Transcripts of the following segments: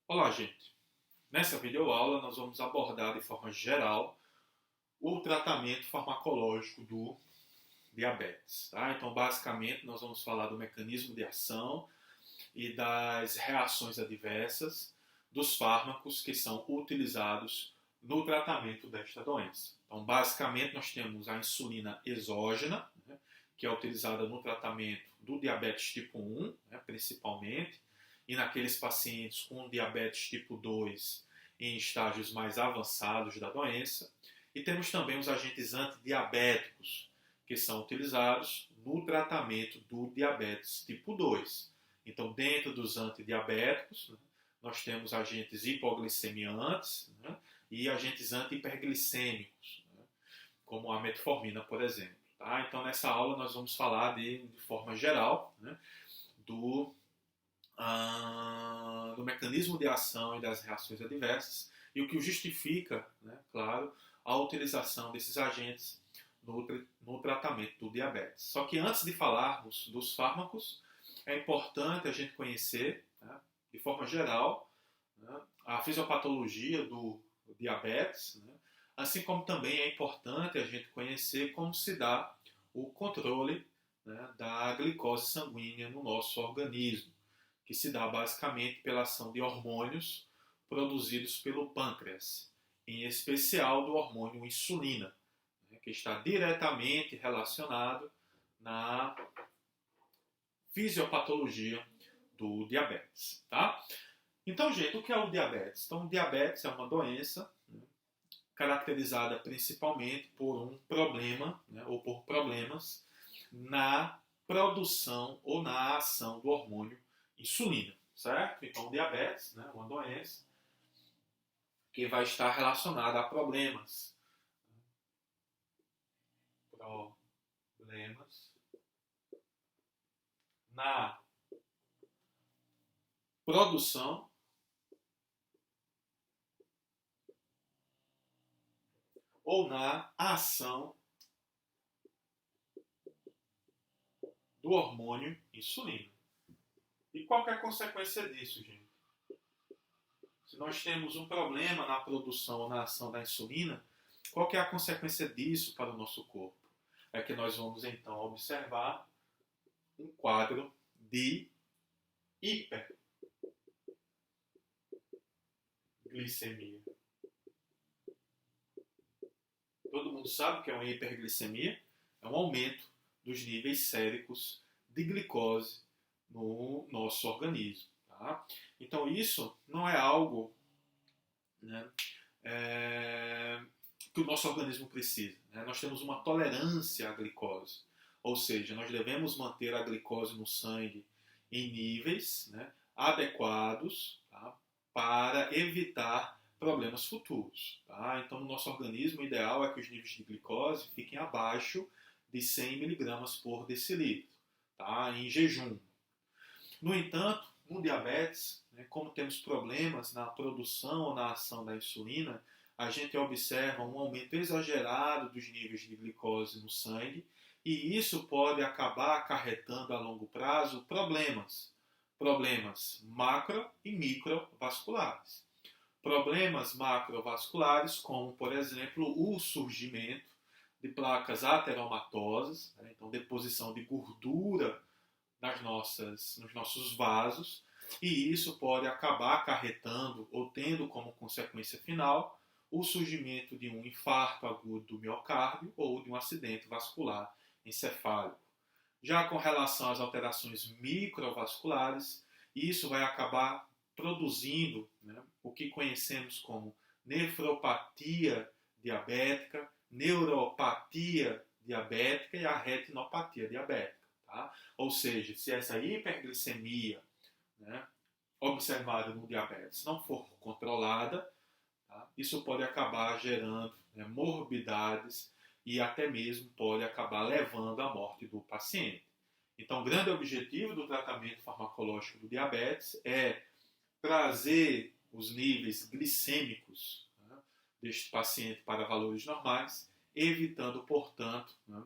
Olá, gente. Nessa videoaula nós vamos abordar de forma geral o tratamento farmacológico do diabetes. Tá? Então, basicamente, nós vamos falar do mecanismo de ação e das reações adversas dos fármacos que são utilizados no tratamento desta doença. Então, basicamente, nós temos a insulina exógena, né, que é utilizada no tratamento do diabetes tipo 1, né, principalmente, e naqueles pacientes com diabetes tipo 2 em estágios mais avançados da doença. E temos também os agentes antidiabéticos, que são utilizados no tratamento do diabetes tipo 2. Então, dentro dos antidiabéticos, né, nós temos agentes hipoglicemiantes, né, e agentes anti-hiperglicêmicos, né, como a metformina, por exemplo. Tá? Então, nessa aula, nós vamos falar de forma geral, né, do mecanismo de ação e das reações adversas e o que justifica, né, claro, a utilização desses agentes no tratamento do diabetes. Só que antes de falarmos dos fármacos, é importante a gente conhecer, né, de forma geral, né, a fisiopatologia do diabetes, né, assim como também é importante a gente conhecer como se dá o controle, né, da glicose sanguínea no nosso organismo, que se dá basicamente pela ação de hormônios produzidos pelo pâncreas, em especial do hormônio insulina, né, que está diretamente relacionado na fisiopatologia do diabetes. Tá? Então, gente, o que é o diabetes? Então, o diabetes é uma doença, né, caracterizada principalmente por um problema, né, ou por problemas na produção ou na ação do hormônio insulina, certo? Então, o diabetes, né, uma doença que vai estar relacionada a problemas na produção ou na ação do hormônio insulina. E qual que é a consequência disso, gente? Se nós temos um problema na produção ou na ação da insulina, qual que é a consequência disso para o nosso corpo? É que nós vamos então observar um quadro de hiperglicemia. Todo mundo sabe o que é uma hiperglicemia? É um aumento dos níveis séricos de glicose no nosso organismo. Tá? Então isso não é algo, né, que o nosso organismo precisa. Né? Nós temos uma tolerância à glicose, ou seja, nós devemos manter a glicose no sangue em níveis, né, adequados, tá, para evitar problemas futuros. Tá? Então, no nosso organismo, o ideal é que os níveis de glicose fiquem abaixo de 100 miligramas por decilitro, tá, em jejum. No entanto, no diabetes, né, como temos problemas na produção ou na ação da insulina, a gente observa um aumento exagerado dos níveis de glicose no sangue e isso pode acabar acarretando a longo prazo problemas macro e microvasculares. Problemas macrovasculares, como, por exemplo, o surgimento de placas ateromatosas, né, então deposição de gordura nos nossos vasos, e isso pode acabar acarretando ou tendo como consequência final o surgimento de um infarto agudo do miocárdio ou de um acidente vascular encefálico. Já com relação às alterações microvasculares, isso vai acabar produzindo, né, o que conhecemos como nefropatia diabética, neuropatia diabética e a retinopatia diabética. Tá? Ou seja, se essa hiperglicemia, né, observada no diabetes não for controlada, tá, isso pode acabar gerando, né, morbidades e até mesmo pode acabar levando à morte do paciente. Então, o grande objetivo do tratamento farmacológico do diabetes é trazer os níveis glicêmicos, né, deste paciente para valores normais, evitando, portanto, né,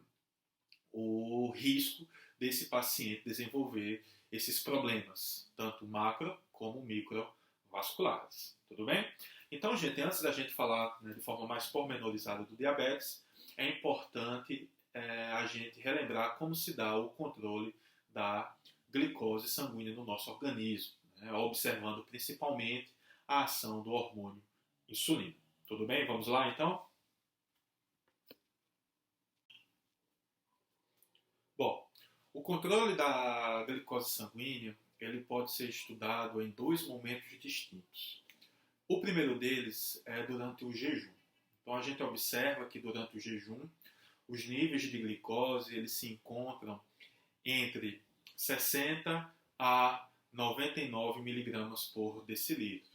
o risco desse paciente desenvolver esses problemas, tanto macro como microvasculares. cardiovasculares. Tudo bem? Então, gente, antes da gente falar, né, de forma mais pormenorizada do diabetes, é importante a gente relembrar como se dá o controle da glicose sanguínea no nosso organismo, né, observando principalmente a ação do hormônio insulina. Tudo bem? Vamos lá, então? Bom, o controle da glicose sanguínea ele pode ser estudado em dois momentos distintos. O primeiro deles é durante o jejum. Então a gente observa que durante o jejum os níveis de glicose eles se encontram entre 60 a 99 miligramas por decilitro.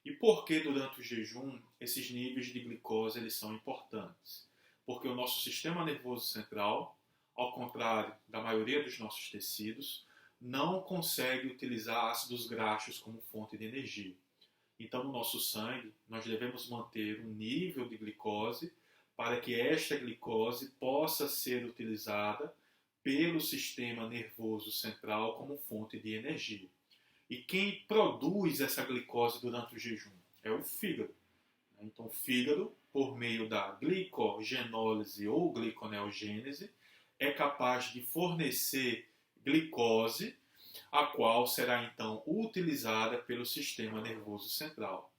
E por que durante o jejum esses níveis de glicose eles são importantes? Porque o nosso sistema nervoso central, ao contrário da maioria dos nossos tecidos, não consegue utilizar ácidos graxos como fonte de energia. Então, no nosso sangue, nós devemos manter um nível de glicose para que esta glicose possa ser utilizada pelo sistema nervoso central como fonte de energia. E quem produz essa glicose durante o jejum é o fígado. Então, o fígado, por meio da glicogenólise ou gliconeogênese, é capaz de fornecer glicose, a qual será então utilizada pelo sistema nervoso central.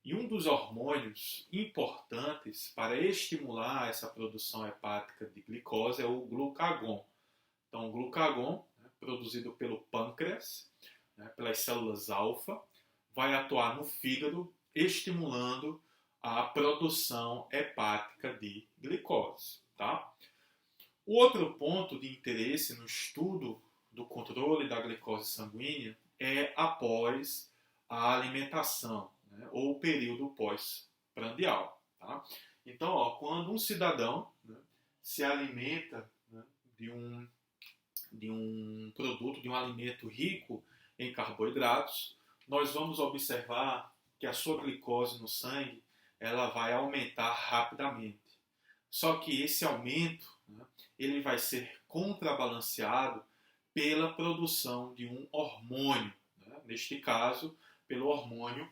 E um dos hormônios importantes para estimular essa produção hepática de glicose é o glucagon. Então, o glucagon, produzido pelo pâncreas, pelas células alfa, vai atuar no fígado, estimulando a produção hepática de glicose. Tá? O outro ponto de interesse no estudo do controle da glicose sanguínea é após a alimentação, né, ou o período pós-prandial. Tá? Então, quando um cidadão, né, se alimenta, né, de um produto, de um alimento rico em carboidratos, nós vamos observar que a sua glicose no sangue ela vai aumentar rapidamente. Só que esse aumento, né, ele vai ser contrabalanceado pela produção de um hormônio, né, neste caso, pelo hormônio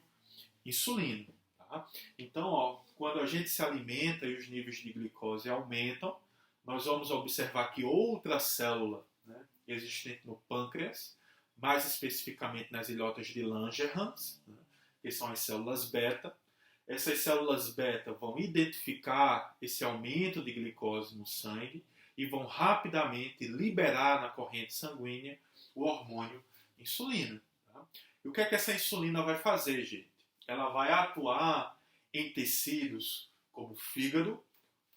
insulina. Tá? Então, quando a gente se alimenta e os níveis de glicose aumentam, nós vamos observar que outra célula, né, existente no pâncreas, mais especificamente nas ilhotas de Langerhans, né, que são as células beta. Essas células beta vão identificar esse aumento de glicose no sangue e vão rapidamente liberar na corrente sanguínea o hormônio insulina. Tá? E o que é que essa insulina vai fazer, gente? Ela vai atuar em tecidos como fígado,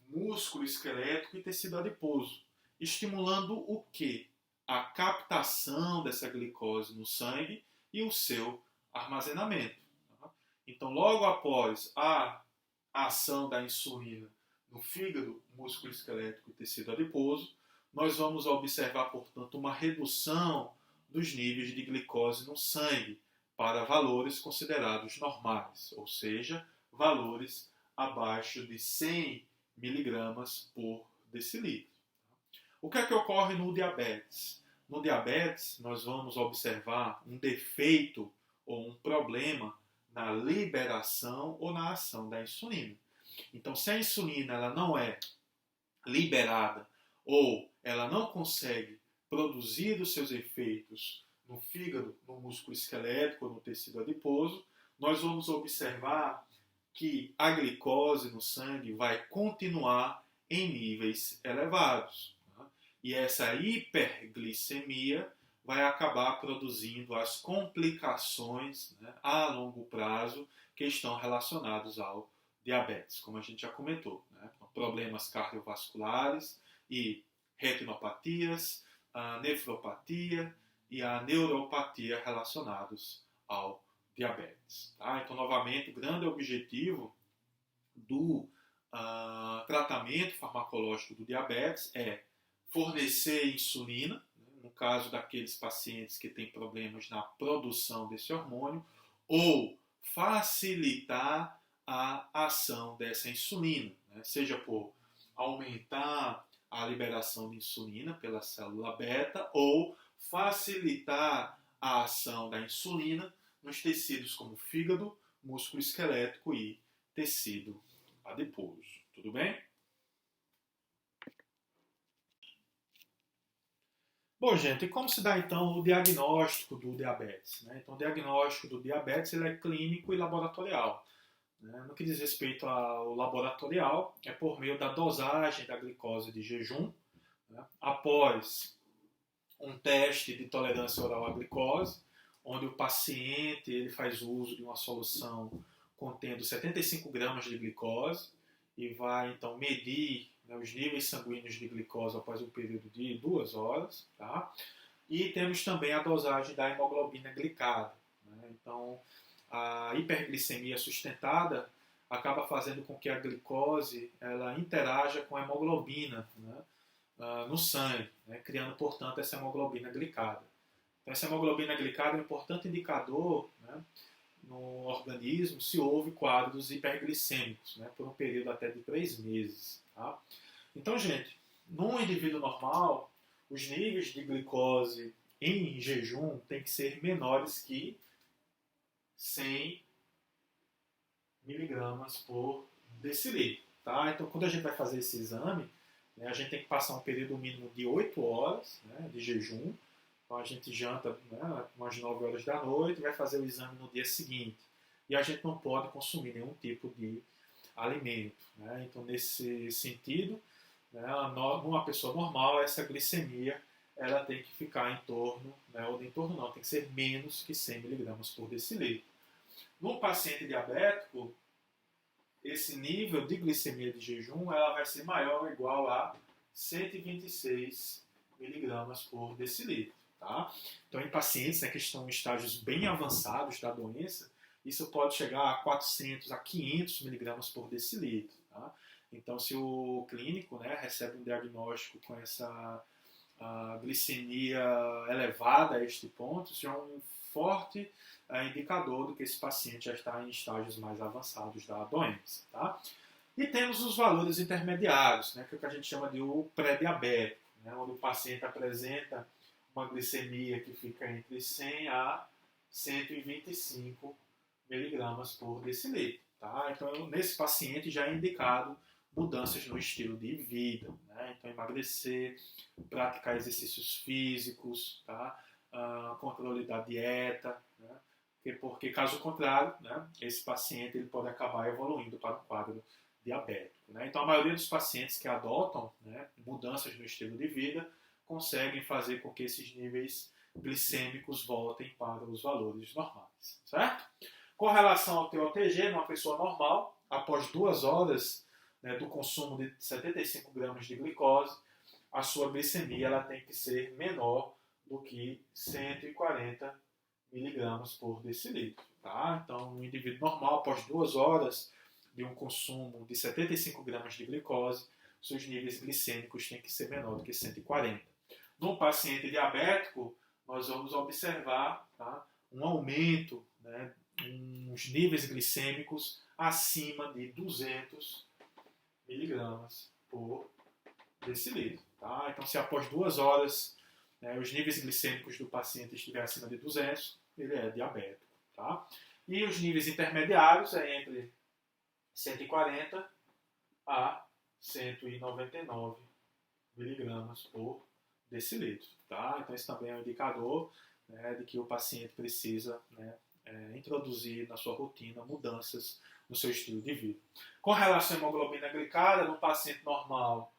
músculo esquelético e tecido adiposo, estimulando o quê? A captação dessa glicose no sangue e o seu armazenamento. Tá? Então, logo após a ação da insulina no fígado, músculo esquelético e tecido adiposo, nós vamos observar, portanto, uma redução dos níveis de glicose no sangue para valores considerados normais, ou seja, valores abaixo de 100 miligramas por decilitro. O que é que ocorre no diabetes? No diabetes, nós vamos observar um defeito ou um problema na liberação ou na ação da insulina. Então, se a insulina ela não é liberada ou ela não consegue produzir os seus efeitos no fígado, no músculo esquelético ou no tecido adiposo, nós vamos observar que a glicose no sangue vai continuar em níveis elevados. Tá? E essa hiperglicemia vai acabar produzindo as complicações, né, a longo prazo que estão relacionados ao diabetes, como a gente já comentou. Né? Problemas cardiovasculares e retinopatias, a nefropatia e a neuropatia relacionados ao diabetes. Tá? Então, novamente, o grande objetivo do tratamento farmacológico do diabetes é fornecer insulina, né, no caso daqueles pacientes que têm problemas na produção desse hormônio, ou facilitar a ação dessa insulina, né, seja por aumentar a liberação de insulina pela célula beta ou facilitar a ação da insulina nos tecidos como fígado, músculo esquelético e tecido adiposo. Tudo bem? Bom, gente, e como se dá então o diagnóstico do diabetes? Então, o diagnóstico do diabetes ele é clínico e laboratorial. No que diz respeito ao laboratorial, é por meio da dosagem da glicose de jejum, após um teste de tolerância oral à glicose, onde o paciente ele faz uso de uma solução contendo 75 gramas de glicose e vai então medir os níveis sanguíneos de glicose após um período de 2 horas. Tá? E temos também a dosagem da hemoglobina glicada. Então, a hiperglicemia sustentada acaba fazendo com que a glicose ela interaja com a hemoglobina no sangue, criando, portanto, essa hemoglobina glicada. Então, essa hemoglobina glicada é um importante indicador no organismo se houve quadros hiperglicêmicos, por um período até de 3 meses. Tá? Então, gente, num indivíduo normal, os níveis de glicose em jejum têm que ser menores que 100 miligramas por decilitro. Tá? Então, quando a gente vai fazer esse exame, a gente tem que passar um período mínimo de 8 horas de jejum. Então, a gente janta umas 9 horas da noite e vai fazer o exame no dia seguinte. E a gente não pode consumir nenhum tipo de alimento. Então, nesse sentido, numa pessoa normal, essa glicemia ela tem que ficar em torno, ou em torno não, tem que ser menos que 100 miligramas por decilitro. No paciente diabético, esse nível de glicemia de jejum ela vai ser maior ou igual a 126 miligramas por decilitro. Tá? Então, em pacientes que estão em estágios bem avançados da doença, isso pode chegar a 400 a 500 miligramas por decilitro. Tá? Então, se o clínico recebe um diagnóstico com essa glicemia elevada a este ponto, isso é um forte indicador de que esse paciente já está em estágios mais avançados da doença. Tá? E temos os valores intermediários, que é o que a gente chama de o pré-diabético, onde o paciente apresenta uma glicemia que fica entre 100 a 125 miligramas por decilitro. Tá? Então, nesse paciente já é indicado mudanças no estilo de vida. Então, emagrecer, praticar exercícios físicos, tá? Controle da dieta, porque caso contrário, esse paciente ele pode acabar evoluindo para um quadro diabético. Então, a maioria dos pacientes que adotam mudanças no estilo de vida conseguem fazer com que esses níveis glicêmicos voltem para os valores normais, certo? Com relação ao TOTG, numa pessoa normal, após 2 horas do consumo de 75 gramas de glicose, a sua glicemia ela tem que ser menor do que 140 miligramas por decilitro. Tá? Então, um indivíduo normal, após 2 horas de um consumo de 75 gramas de glicose, seus níveis glicêmicos têm que ser menor do que 140. No paciente diabético, nós vamos observar um aumento, uns níveis glicêmicos acima de 200 miligramas por decilitro. Tá? Então, se após 2 horas os níveis glicêmicos do paciente estiverem acima de 200, ele é diabético. Tá? E os níveis intermediários é entre 140 a 199 miligramas por decilitro. Tá? Então, esse também é um indicador de que o paciente precisa introduzir na sua rotina mudanças no seu estilo de vida. Com relação à hemoglobina glicada, no paciente normal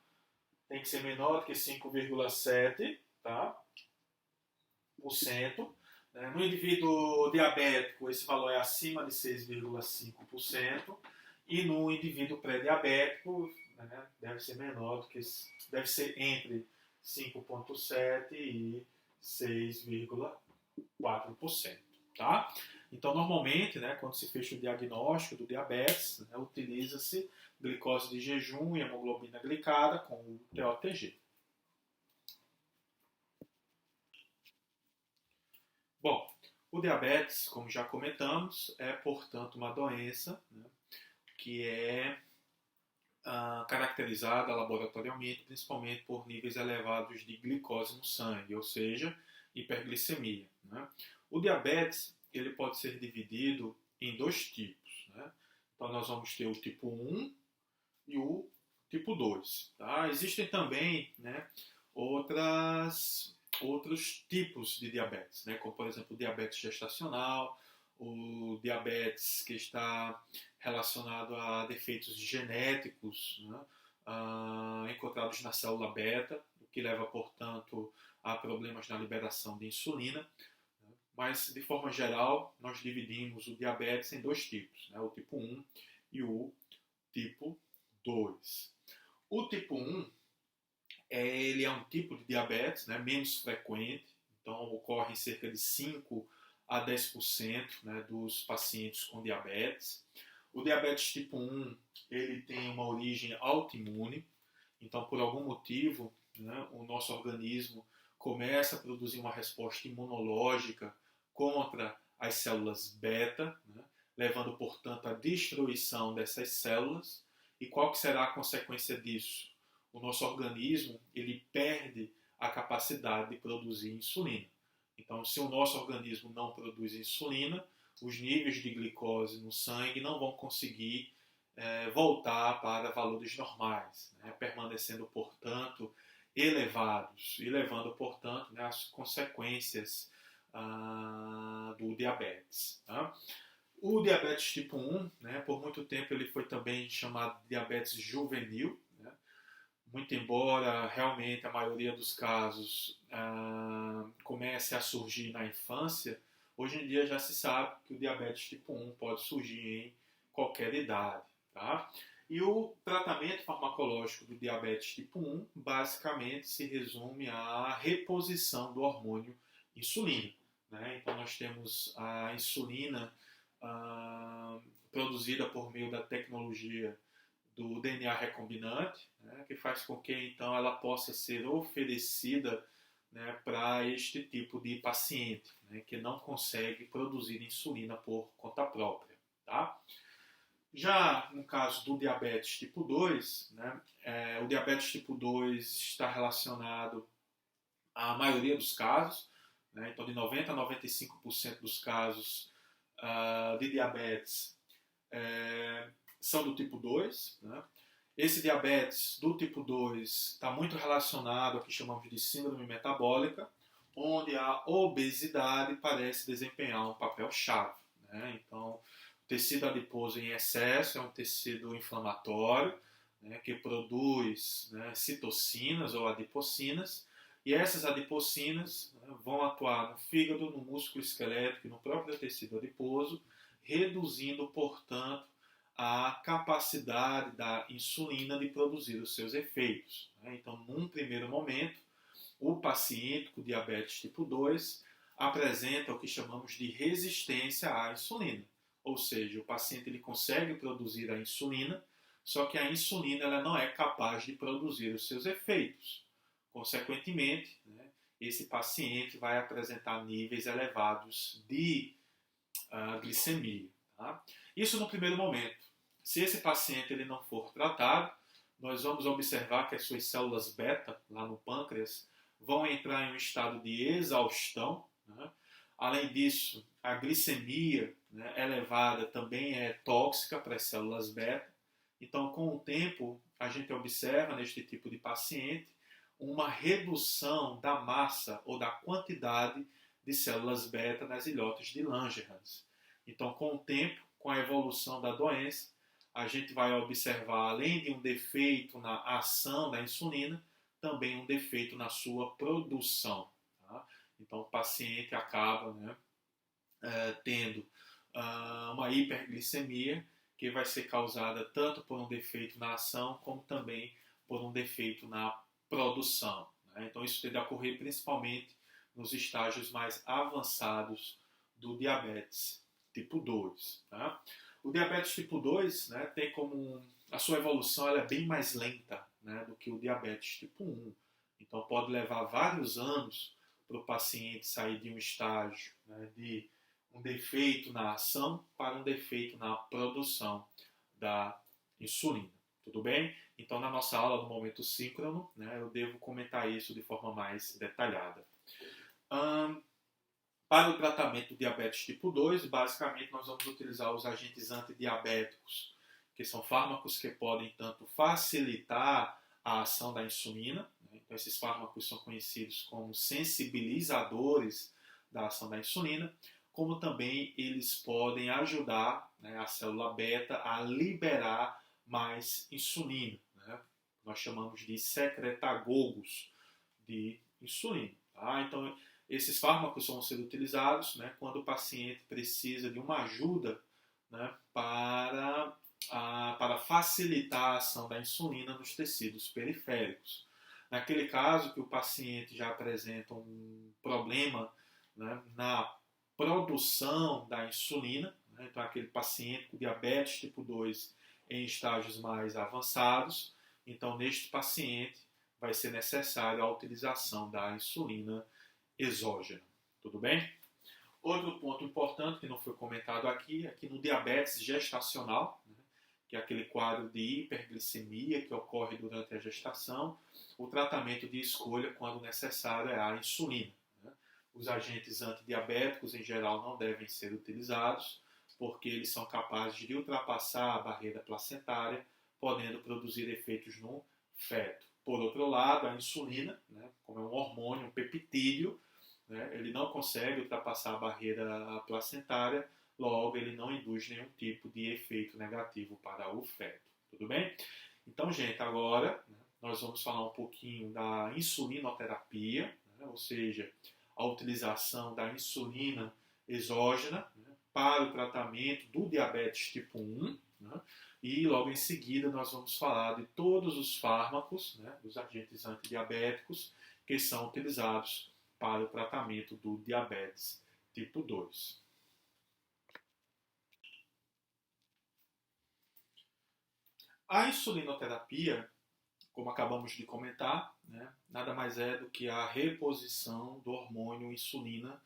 tem que ser menor do que 5,7%. Tá? No indivíduo diabético, esse valor é acima de 6,5%. E no indivíduo pré-diabético, deve ser menor do que, deve ser entre 5,7% e 6,4%. Tá? Então, normalmente, quando se fecha o diagnóstico do diabetes, utiliza-se glicose de jejum e hemoglobina glicada com o TOTG. Bom, o diabetes, como já comentamos, é, portanto, uma doença que é caracterizada laboratorialmente, principalmente por níveis elevados de glicose no sangue, ou seja, hiperglicemia. O diabetes ele pode ser dividido em dois tipos, né? Então nós vamos ter o tipo 1 e o tipo 2. Tá? Existem também, né, outros tipos de diabetes, né, como por exemplo o diabetes gestacional, o diabetes que está relacionado a defeitos genéticos, né, encontrados na célula beta, o que leva, portanto, a problemas na liberação de insulina. Mas, de forma geral, nós dividimos o diabetes em dois tipos, né, o tipo 1 e o tipo 2. O tipo 1 ele é um tipo de diabetes, né, menos frequente, então ocorre em cerca de 5 a 10%, né, dos pacientes com diabetes. O diabetes tipo 1 ele tem uma origem autoimune, então por algum motivo, né, o nosso organismo começa a produzir uma resposta imunológica contra as células beta, né, levando portanto à destruição dessas células. E qual que será a consequência disso? O nosso organismo ele perde a capacidade de produzir insulina. Então, se o nosso organismo não produz insulina, os níveis de glicose no sangue não vão conseguir voltar para valores normais, né, permanecendo, portanto, elevados e levando, portanto, né, às consequências do diabetes. Tá? O diabetes tipo 1, né, por muito tempo ele foi também chamado de diabetes juvenil, né, muito embora realmente a maioria dos casos comece a surgir na infância, hoje em dia já se sabe que o diabetes tipo 1 pode surgir em qualquer idade. Tá? E o tratamento farmacológico do diabetes tipo 1 basicamente se resume à reposição do hormônio insulina. Né? Então nós temos a insulina produzida por meio da tecnologia do DNA recombinante, né, que faz com que então ela possa ser oferecida, né, para este tipo de paciente, né, que não consegue produzir insulina por conta própria. Tá? Já no caso do diabetes tipo 2, né, o diabetes tipo 2 está relacionado à maioria dos casos, né, então de 90 a 95% dos casos de diabetes são do tipo 2. Né? Esse diabetes do tipo 2 está muito relacionado ao que chamamos de síndrome metabólica, onde a obesidade parece desempenhar um papel-chave. Né? Então, o tecido adiposo em excesso é um tecido inflamatório, né, que produz, né, citocinas ou adipocinas, e essas adipocinas, né, vão atuar no fígado, no músculo esquelético e no próprio tecido adiposo, reduzindo, portanto, a capacidade da insulina de produzir os seus efeitos. Né? Então, num primeiro momento, o paciente com diabetes tipo 2 apresenta o que chamamos de resistência à insulina. Ou seja, o paciente ele consegue produzir a insulina, só que a insulina ela não é capaz de produzir os seus efeitos. Consequentemente, né, esse paciente vai apresentar níveis elevados de glicemia. Tá? Isso no primeiro momento. Se esse paciente ele não for tratado, nós vamos observar que as suas células beta, lá no pâncreas, vão entrar em um estado de exaustão. Né? Além disso, a glicemia, né, elevada também é tóxica para as células beta. Então, com o tempo, a gente observa neste tipo de paciente uma redução da massa ou da quantidade de células beta nas ilhotas de Langerhans. Então, com o tempo, com a evolução da doença, a gente vai observar, além de um defeito na ação da insulina, também um defeito na sua produção. Tá? Então, o paciente acaba, né, tendo uma hiperglicemia que vai ser causada tanto por um defeito na ação, como também por um defeito na produção. Né? Então, isso tende a ocorrer principalmente nos estágios mais avançados do diabetes tipo 2. Tá? O diabetes tipo 2, né, tem como a sua evolução ela é bem mais lenta, né, do que o diabetes tipo 1. Então pode levar vários anos para o paciente sair de um estágio, né, de um defeito na ação para um defeito na produção da insulina. Tudo bem? Então na nossa aula no momento síncrono, né, eu devo comentar isso de forma mais detalhada. Para o tratamento do diabetes tipo 2, basicamente nós vamos utilizar os agentes antidiabéticos, que são fármacos que podem tanto facilitar a ação da insulina, né? Então esses fármacos são conhecidos como sensibilizadores da ação da insulina, como também eles podem ajudar, né, a célula beta a liberar mais insulina, né? Nós chamamos de secretagogos de insulina. Tá? Então, esses fármacos vão ser utilizados, né, quando o paciente precisa de uma ajuda, né, para facilitar a ação da insulina nos tecidos periféricos. Naquele caso que o paciente já apresenta um problema, né, na produção da insulina, né, então aquele paciente com diabetes tipo 2 em estágios mais avançados, então neste paciente vai ser necessária a utilização da insulina exógena. Tudo bem? Outro ponto importante que não foi comentado aqui é que no diabetes gestacional, né, que é aquele quadro de hiperglicemia que ocorre durante a gestação, o tratamento de escolha, quando necessário, é a insulina. Né? Os agentes antidiabéticos, em geral, não devem ser utilizados, porque eles são capazes de ultrapassar a barreira placentária, podendo produzir efeitos no feto. Por outro lado, a insulina, né, como é um hormônio, um peptídeo, né, ele não consegue ultrapassar a barreira placentária, logo ele não induz nenhum tipo de efeito negativo para o feto. Tudo bem? Então, gente, agora, né, nós vamos falar um pouquinho da insulinoterapia, né, ou seja, a utilização da insulina exógena, né, para o tratamento do diabetes tipo 1, né, e logo em seguida nós vamos falar de todos os fármacos, né, dos agentes antidiabéticos que são utilizados para o tratamento do diabetes tipo 2. A insulinoterapia, como acabamos de comentar, né, nada mais é do que a reposição do hormônio insulina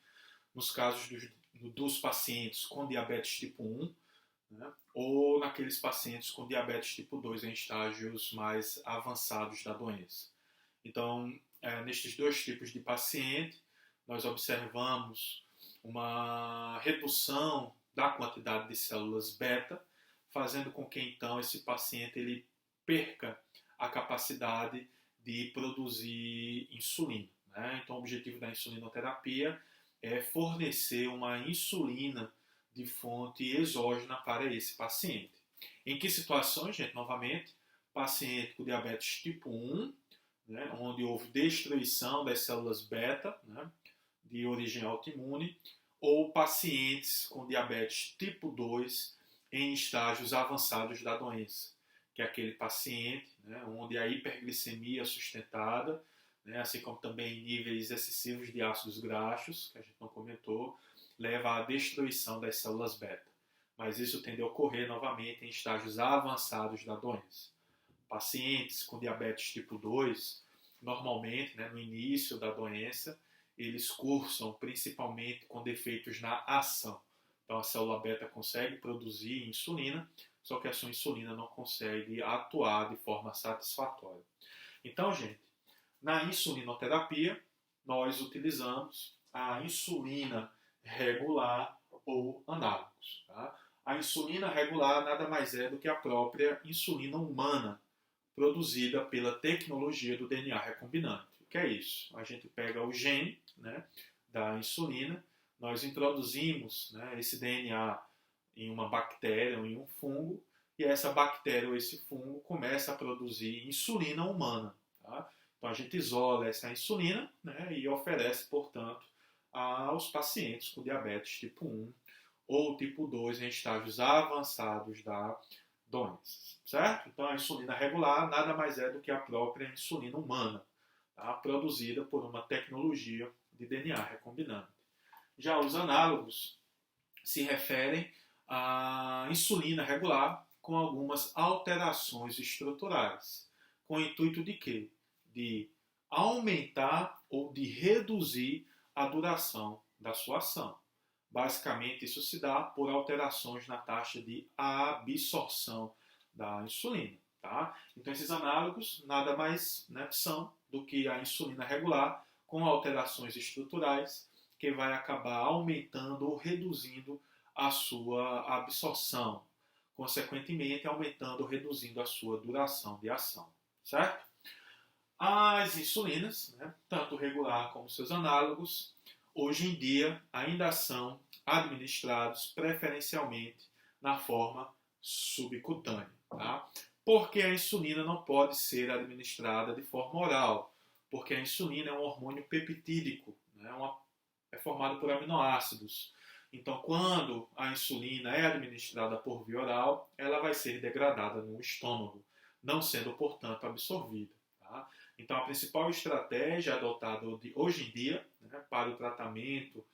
nos casos dos pacientes com diabetes tipo 1, né, ou naqueles pacientes com diabetes tipo 2 em estágios mais avançados da doença. Então, nestes dois tipos de paciente, nós observamos uma redução da quantidade de células beta, fazendo com que então esse paciente ele perca a capacidade de produzir insulina. Né? Então, o objetivo da insulinoterapia é fornecer uma insulina de fonte exógena para esse paciente. Em que situações, gente? Novamente, paciente com diabetes tipo 1, né, onde houve destruição das células beta, né, de origem autoimune, ou pacientes com diabetes tipo 2 em estágios avançados da doença, que é aquele paciente, né, onde a hiperglicemia sustentada, né, assim como também níveis excessivos de ácidos graxos, que a gente não comentou, leva à destruição das células beta. Mas isso tende a ocorrer novamente em estágios avançados da doença. Pacientes com diabetes tipo 2, normalmente, né, no início da doença, eles cursam principalmente com defeitos na ação. Então a célula beta consegue produzir insulina, só que a sua insulina não consegue atuar de forma satisfatória. Então, gente, na insulinoterapia, nós utilizamos a insulina regular ou análogos. Tá? A insulina regular nada mais é do que a própria insulina humana, produzida pela tecnologia do DNA recombinante. O que é isso? A gente pega o gene, né, da insulina, nós introduzimos, né, esse DNA em uma bactéria ou em um fungo, e essa bactéria ou esse fungo começa a produzir insulina humana. Tá? Então a gente isola essa insulina, né, e oferece, portanto, aos pacientes com diabetes tipo 1 ou tipo 2 em estágios avançados da doença. Certo? Então a insulina regular nada mais é do que a própria insulina humana, tá? Produzida por uma tecnologia de DNA recombinante. Já os análogos se referem à insulina regular com algumas alterações estruturais, com o intuito de quê? De aumentar ou de reduzir a duração da sua ação. Basicamente, isso se dá por alterações na taxa de absorção da insulina. Tá? Então, esses análogos nada mais, né, são do que a insulina regular com alterações estruturais que vai acabar aumentando ou reduzindo a sua absorção, consequentemente aumentando ou reduzindo a sua duração de ação, certo? As insulinas, né, tanto regular como seus análogos, hoje em dia ainda são administrados preferencialmente na forma subcutânea. Tá? Porque a insulina não pode ser administrada de forma oral, porque a insulina é um hormônio peptídico, né? É formado por aminoácidos. Então, quando a insulina é administrada por via oral, ela vai ser degradada no estômago, não sendo, portanto, absorvida. Tá? Então, a principal estratégia adotada hoje em dia, né, para o tratamento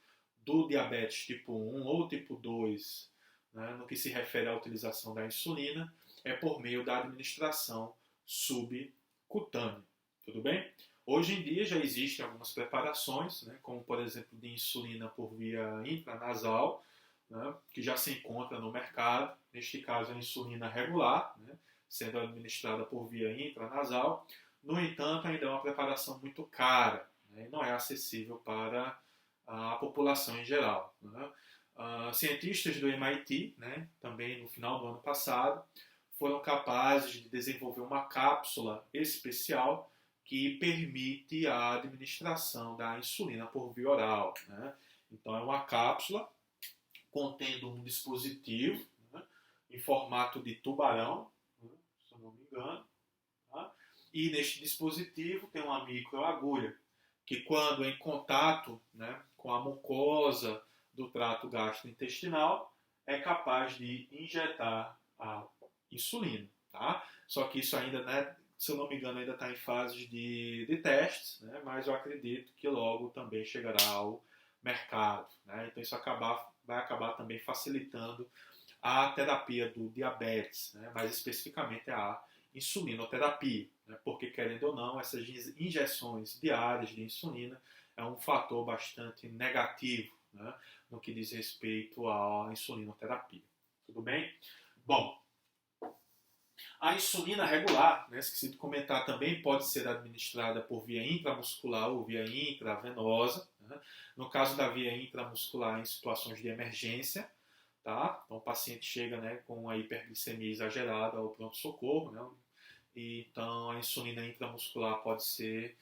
do diabetes tipo 1 ou tipo 2, né, no que se refere à utilização da insulina, é por meio da administração subcutânea. Tudo bem? Hoje em dia já existem algumas preparações, né, como por exemplo de insulina por via intranasal, né, que já se encontra no mercado. Neste caso, a insulina regular, né, sendo administrada por via intranasal. No entanto, ainda é uma preparação muito cara, né, e não é acessível para a população em geral. Né. Cientistas do MIT, né, também no final do ano passado, foram capazes de desenvolver uma cápsula especial que permite a administração da insulina por via oral. Né. Então, é uma cápsula contendo um dispositivo, né, em formato de tubarão, né, se eu não me engano. Tá? E neste dispositivo tem uma microagulha que, quando em contato, né, com a mucosa do trato gastrointestinal, é capaz de injetar a insulina. Tá? Só que isso ainda, né, se eu não me engano, ainda está em fase de testes, né, mas eu acredito que logo também chegará ao mercado. Né? Então isso vai acabar também facilitando a terapia do diabetes, né, mais especificamente a insulinoterapia, né, porque, querendo ou não, essas injeções diárias de insulina é um fator bastante negativo, né, no que diz respeito à insulinoterapia. Tudo bem? Bom, a insulina regular, né, esqueci de comentar, também pode ser administrada por via intramuscular ou via intravenosa. Né? No caso da via intramuscular, em situações de emergência, tá? Então o paciente chega, né, com a hiperglicemia exagerada ao pronto-socorro, né? E então a insulina intramuscular pode ser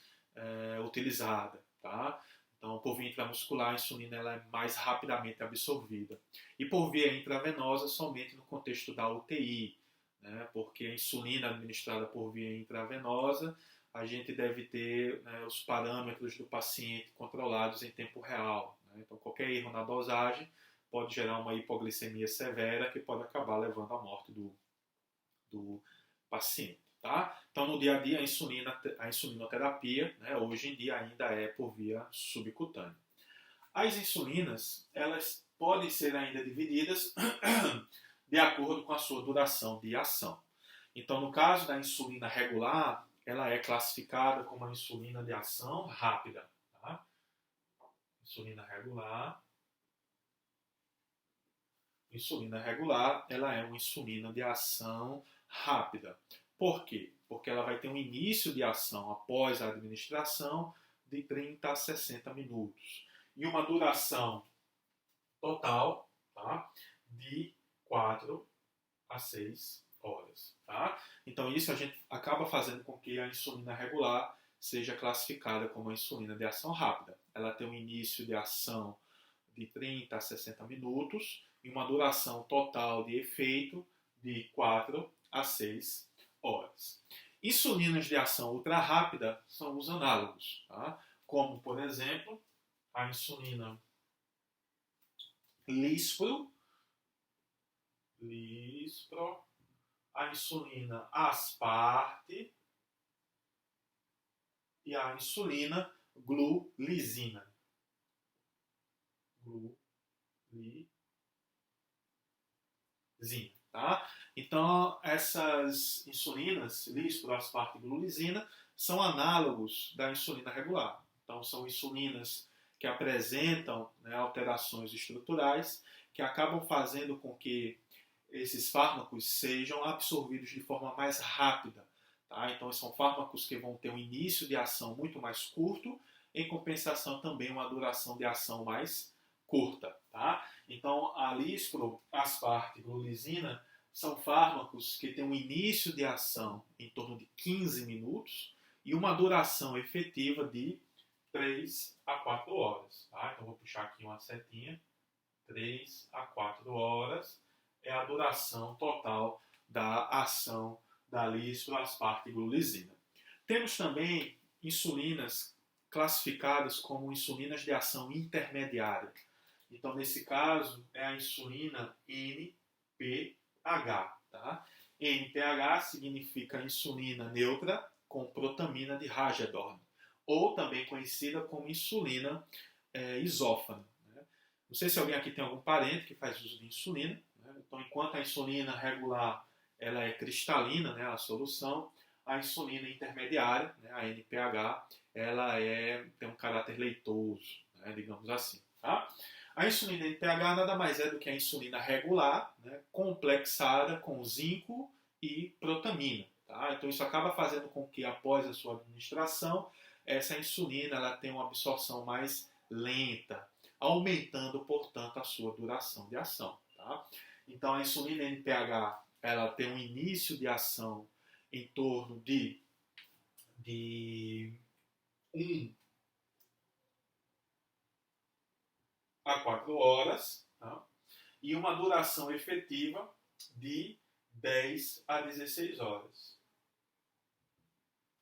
utilizada. Tá? Então, por via intramuscular, a insulina ela é mais rapidamente absorvida. E por via intravenosa, somente no contexto da UTI. Né? Porque a insulina administrada por via intravenosa, a gente deve ter, né, os parâmetros do paciente controlados em tempo real. Né? Então, qualquer erro na dosagem pode gerar uma hipoglicemia severa que pode acabar levando à morte do paciente. Tá? Então, no dia a dia, a insulinoterapia, né, hoje em dia, ainda é por via subcutânea. As insulinas, elas podem ser ainda divididas de acordo com a sua duração de ação. Então, no caso da insulina regular, ela é classificada como uma insulina de ação rápida. Tá? Insulina regular, ela é uma insulina de ação rápida. Por quê? Porque ela vai ter um início de ação após a administração de 30 a 60 minutos. E uma duração total, tá, de 4 a 6 horas. Tá? Então isso a gente acaba fazendo com que a insulina regular seja classificada como uma insulina de ação rápida. Ela tem um início de ação de 30 a 60 minutos e uma duração total de efeito de 4 a 6 horas. Insulinas de ação ultra rápida são os análogos, tá? Como, por exemplo, a insulina Lispro, a insulina Asparte e a insulina Glulisina. Tá? Então, essas insulinas, Lispro, Asparte e Glulisina, são análogos da insulina regular. Então, são insulinas que apresentam, né, alterações estruturais que acabam fazendo com que esses fármacos sejam absorvidos de forma mais rápida. Tá? Então, são fármacos que vão ter um início de ação muito mais curto em compensação também uma duração de ação mais curta. Tá? Então, a lispro, asparte e glulisina são fármacos que têm um início de ação em torno de 15 minutos e uma duração efetiva de 3 a 4 horas. Tá? Então, vou puxar aqui uma setinha. 3 a 4 horas é a duração total da ação da lispro, asparte e glulisina. Temos também insulinas classificadas como insulinas de ação intermediária. Então, nesse caso, é a insulina NPH. Tá? NPH significa insulina neutra com protamina de Hagedorn, ou também conhecida como insulina isófana. Né? Não sei se alguém aqui tem algum parente que faz uso de insulina. Né? Então, enquanto a insulina regular ela é cristalina, né, a solução, a insulina intermediária, né, a NPH, ela tem um caráter leitoso, né, digamos assim. Tá? A insulina NPH nada mais é do que a insulina regular, né, complexada com zinco e protamina. Tá? Então isso acaba fazendo com que após a sua administração, essa insulina ela tenha uma absorção mais lenta, aumentando, portanto, a sua duração de ação. Tá? Então a insulina NPH ela tem um início de ação em torno de 1 a 4 horas, tá? E uma duração efetiva de 10 a 16 horas.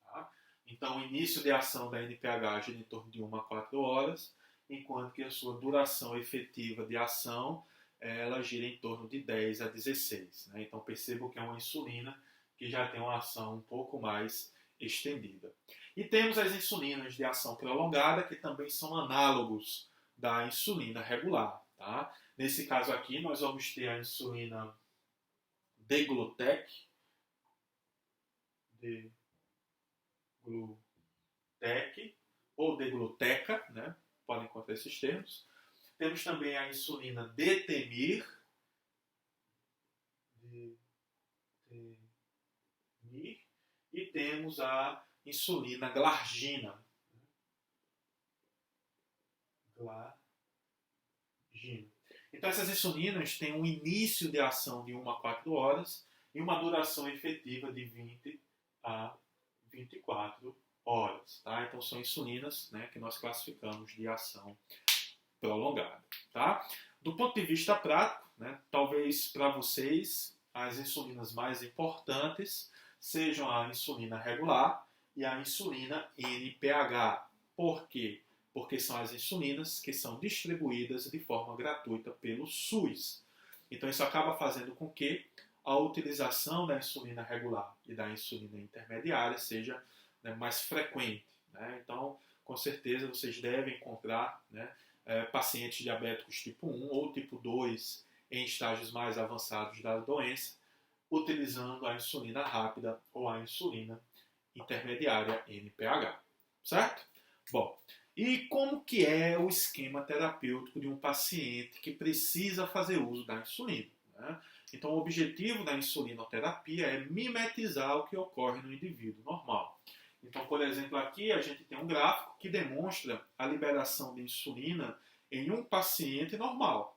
Tá? Então, o início de ação da NPH gira em torno de 1 a 4 horas, enquanto que a sua duração efetiva de ação ela gira em torno de 10 a 16. Né? Então, percebo que é uma insulina que já tem uma ação um pouco mais estendida. E temos as insulinas de ação prolongada, que também são análogos da insulina regular. Tá? Nesse caso aqui, nós vamos ter a insulina Deglutec, ou Degluteca, né? Podem encontrar esses termos. Temos também a insulina Detemir, e temos a insulina Glargina. Então essas insulinas têm um início de ação de 1 a 4 horas e uma duração efetiva de 20 a 24 horas. Tá? Então são insulinas, né, que nós classificamos de ação prolongada. Tá? Do ponto de vista prático, né, talvez para vocês as insulinas mais importantes sejam a insulina regular e a insulina NPH. Por quê? Porque são as insulinas que são distribuídas de forma gratuita pelo SUS. Então isso acaba fazendo com que a utilização da insulina regular e da insulina intermediária seja, né, mais frequente. Né? Então, com certeza, vocês devem encontrar, né, pacientes diabéticos tipo 1 ou tipo 2 em estágios mais avançados da doença, utilizando a insulina rápida ou a insulina intermediária NPH. Certo? Bom, e como que é o esquema terapêutico de um paciente que precisa fazer uso da insulina? Né? Então, o objetivo da insulinoterapia é mimetizar o que ocorre no indivíduo normal. Então, por exemplo, aqui a gente tem um gráfico que demonstra a liberação de insulina em um paciente normal.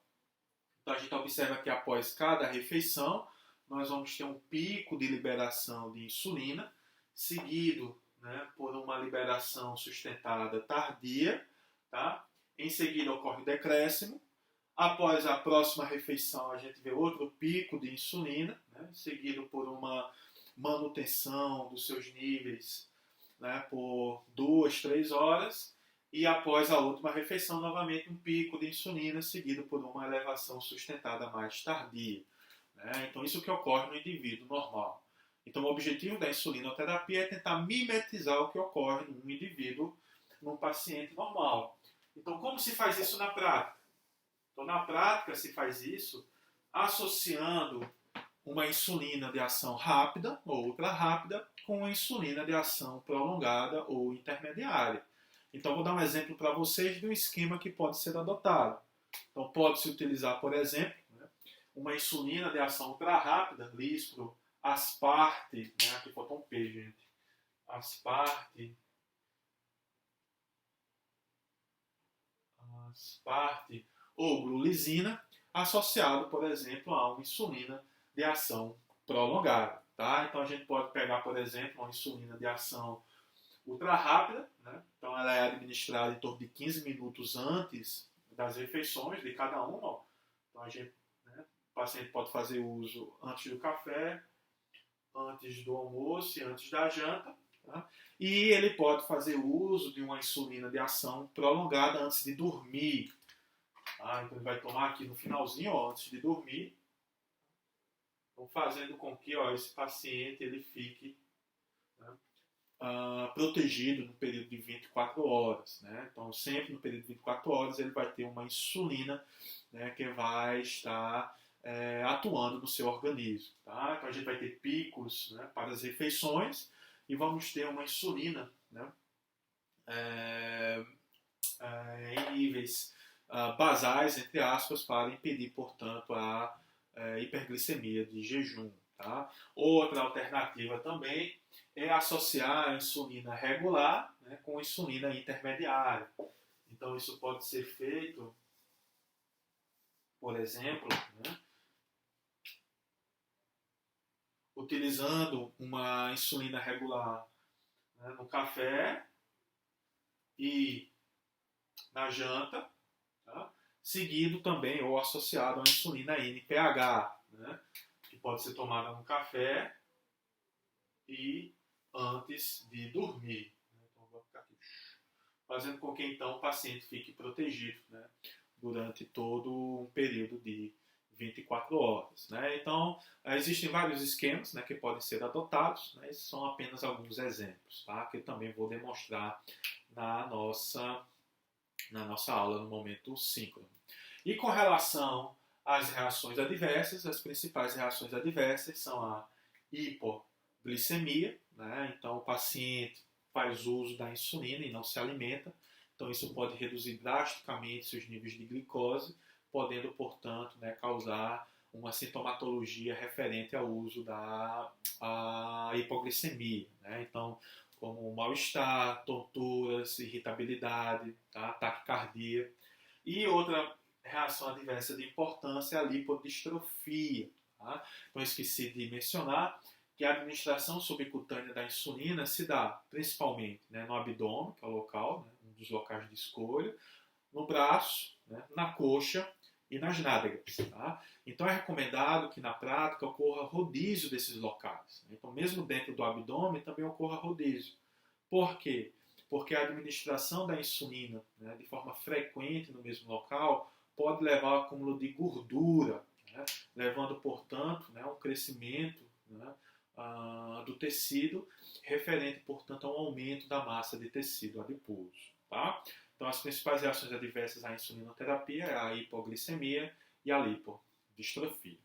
Então, a gente observa que após cada refeição, nós vamos ter um pico de liberação de insulina, seguido, né, por uma liberação sustentada tardia. Tá? Em seguida, ocorre o decréscimo. Após a próxima refeição, a gente vê outro pico de insulina, né, seguido por uma manutenção dos seus níveis, né, por 2, 3 horas, e após a última refeição, novamente um pico de insulina, seguido por uma elevação sustentada mais tardia. Né? Então, isso que ocorre no indivíduo normal. Então, o objetivo da insulinoterapia é tentar mimetizar o que ocorre num indivíduo, num paciente normal. Então, como se faz isso na prática? Então, na prática, se faz isso associando uma insulina de ação rápida ou ultra rápida com uma insulina de ação prolongada ou intermediária. Então, vou dar um exemplo para vocês de um esquema que pode ser adotado. Então, pode-se utilizar, por exemplo, né, uma insulina de ação ultra rápida, lispro, asparte, né, aqui faltou um P, gente, asparte, parte ou glulisina, associado, por exemplo, a uma insulina de ação prolongada. Tá? Então a gente pode pegar, por exemplo, uma insulina de ação ultra rápida, né? Então ela é administrada em torno de 15 minutos antes das refeições de cada uma. Então a gente, né, o paciente pode fazer uso antes do café, antes do almoço e antes da janta. Tá? E ele pode fazer uso de uma insulina de ação prolongada antes de dormir. Tá? Então ele vai tomar aqui no finalzinho, ó, antes de dormir. Então, fazendo com que esse paciente ele fique, né, protegido no período de 24 horas. Né? Então, sempre no período de 24 horas, ele vai ter uma insulina, né, que vai estar atuando no seu organismo. Tá? Então, a gente vai ter picos, né, para as refeições e vamos ter uma insulina, né, em níveis basais, entre aspas, para impedir, portanto, a hiperglicemia de jejum. Tá? Outra alternativa também é associar a insulina regular, né, com insulina intermediária. Então isso pode ser feito, por exemplo, né, utilizando uma insulina regular, né, no café e na janta, tá? Seguido também ou associado à insulina NPH, né, que pode ser tomada no café e antes de dormir. Então, vou ficar aqui, fazendo com que então o paciente fique protegido, né, durante todo um período de 24 horas. Né? Então, existem vários esquemas, né, que podem ser adotados, né? Esses são apenas alguns exemplos, tá? Que eu também vou demonstrar na nossa aula no momento síncrono. E com relação às reações adversas, as principais reações adversas são a hipoglicemia, né? Então o paciente faz uso da insulina e não se alimenta, então isso pode reduzir drasticamente seus níveis de glicose, podendo, portanto, né, causar uma sintomatologia referente ao uso da hipoglicemia. Né? Então, como mal-estar, tonturas, irritabilidade, tá? Taquicardia. E outra reação adversa de importância é a lipodistrofia. Tá? Então, esqueci de mencionar que a administração subcutânea da insulina se dá principalmente, né, no abdômen, que é o local, né, um dos locais de escolha, no braço, né, na coxa e nas nádegas. Tá? Então é recomendado que na prática ocorra rodízio desses locais. Então, mesmo dentro do abdômen, também ocorra rodízio. Por quê? Porque a administração da insulina, né, de forma frequente no mesmo local pode levar ao acúmulo de gordura, né, levando, portanto, né, um crescimento, né, do tecido, referente, portanto, a um aumento da massa de tecido adiposo. Tá? Então, as principais reações adversas à insulinoterapia é a hipoglicemia e a lipodistrofia.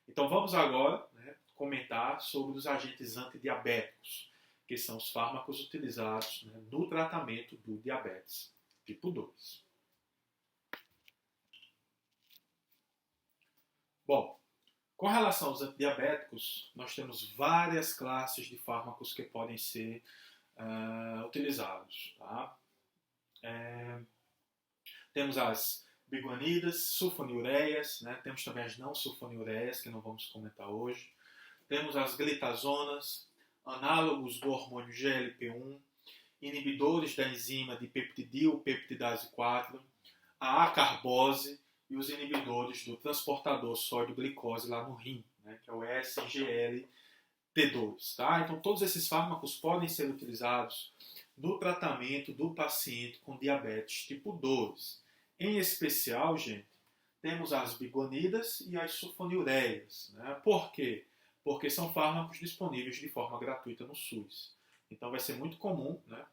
Então, vamos agora, né, comentar sobre os agentes antidiabéticos, que são os fármacos utilizados, né, no tratamento do diabetes tipo 2. Bom, com relação aos antidiabéticos, nós temos várias classes de fármacos que podem ser utilizados. Tá? Temos as biguanidas, sulfonilureias, né? Temos também as não sulfonilureias, que não vamos comentar hoje. Temos as glitazonas, análogos do hormônio GLP-1, inibidores da enzima de peptidilpeptidase 4, a acarbose e os inibidores do transportador sódio-glicose lá no rim, né? Que é o SGLT2. Tá? Então, todos esses fármacos podem ser utilizados no tratamento do paciente com diabetes tipo 2. Em especial, gente, temos as bigonidas e as sulfonilureias. Né? Por quê? Porque são fármacos disponíveis de forma gratuita no SUS. Então vai ser muito comum, né?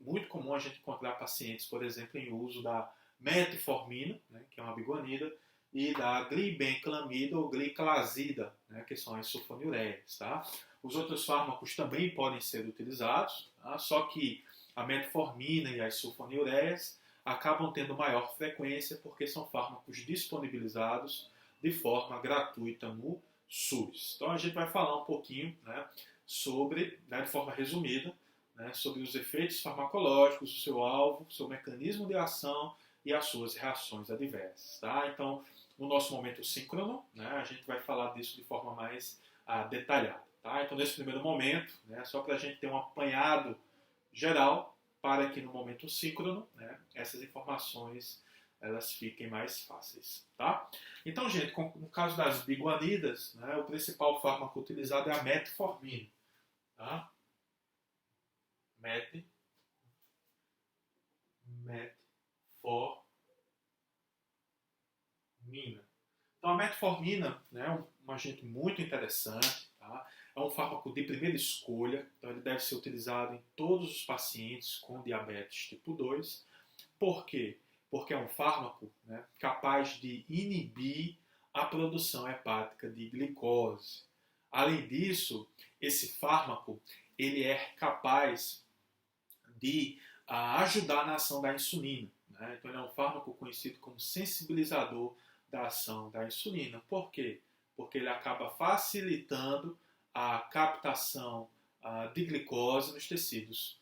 Muito comum a gente encontrar pacientes, por exemplo, em uso da metformina, né? Que é uma bigonida, e da glibenclamida ou gliclazida, né? Que são as sulfonilureias. Tá? Os outros fármacos também podem ser utilizados, tá? Só que a metformina e as sulfonilureias acabam tendo maior frequência porque são fármacos disponibilizados de forma gratuita no SUS. Então a gente vai falar um pouquinho, né, sobre, né, de forma resumida, né, sobre os efeitos farmacológicos, o seu alvo, o seu mecanismo de ação e as suas reações adversas. Tá? Então, no nosso momento síncrono, né, a gente vai falar disso de forma mais detalhada. Tá? Então, nesse primeiro momento, né, só para a gente ter um apanhado geral, para que no momento síncrono, né, essas informações elas fiquem mais fáceis. Tá? Então, gente, no caso das biguanidas, né, o principal fármaco utilizado é a metformina. Tá? Metformina. Então, a metformina, né, é um agente muito interessante. Tá? É um fármaco de primeira escolha, então ele deve ser utilizado em todos os pacientes com diabetes tipo 2. Por quê? Porque é um fármaco, né, capaz de inibir a produção hepática de glicose. Além disso, esse fármaco ele é capaz de ajudar na ação da insulina. Né? Então, ele é um fármaco conhecido como sensibilizador da ação da insulina. Por quê? Porque ele acaba facilitando a captação de glicose nos tecidos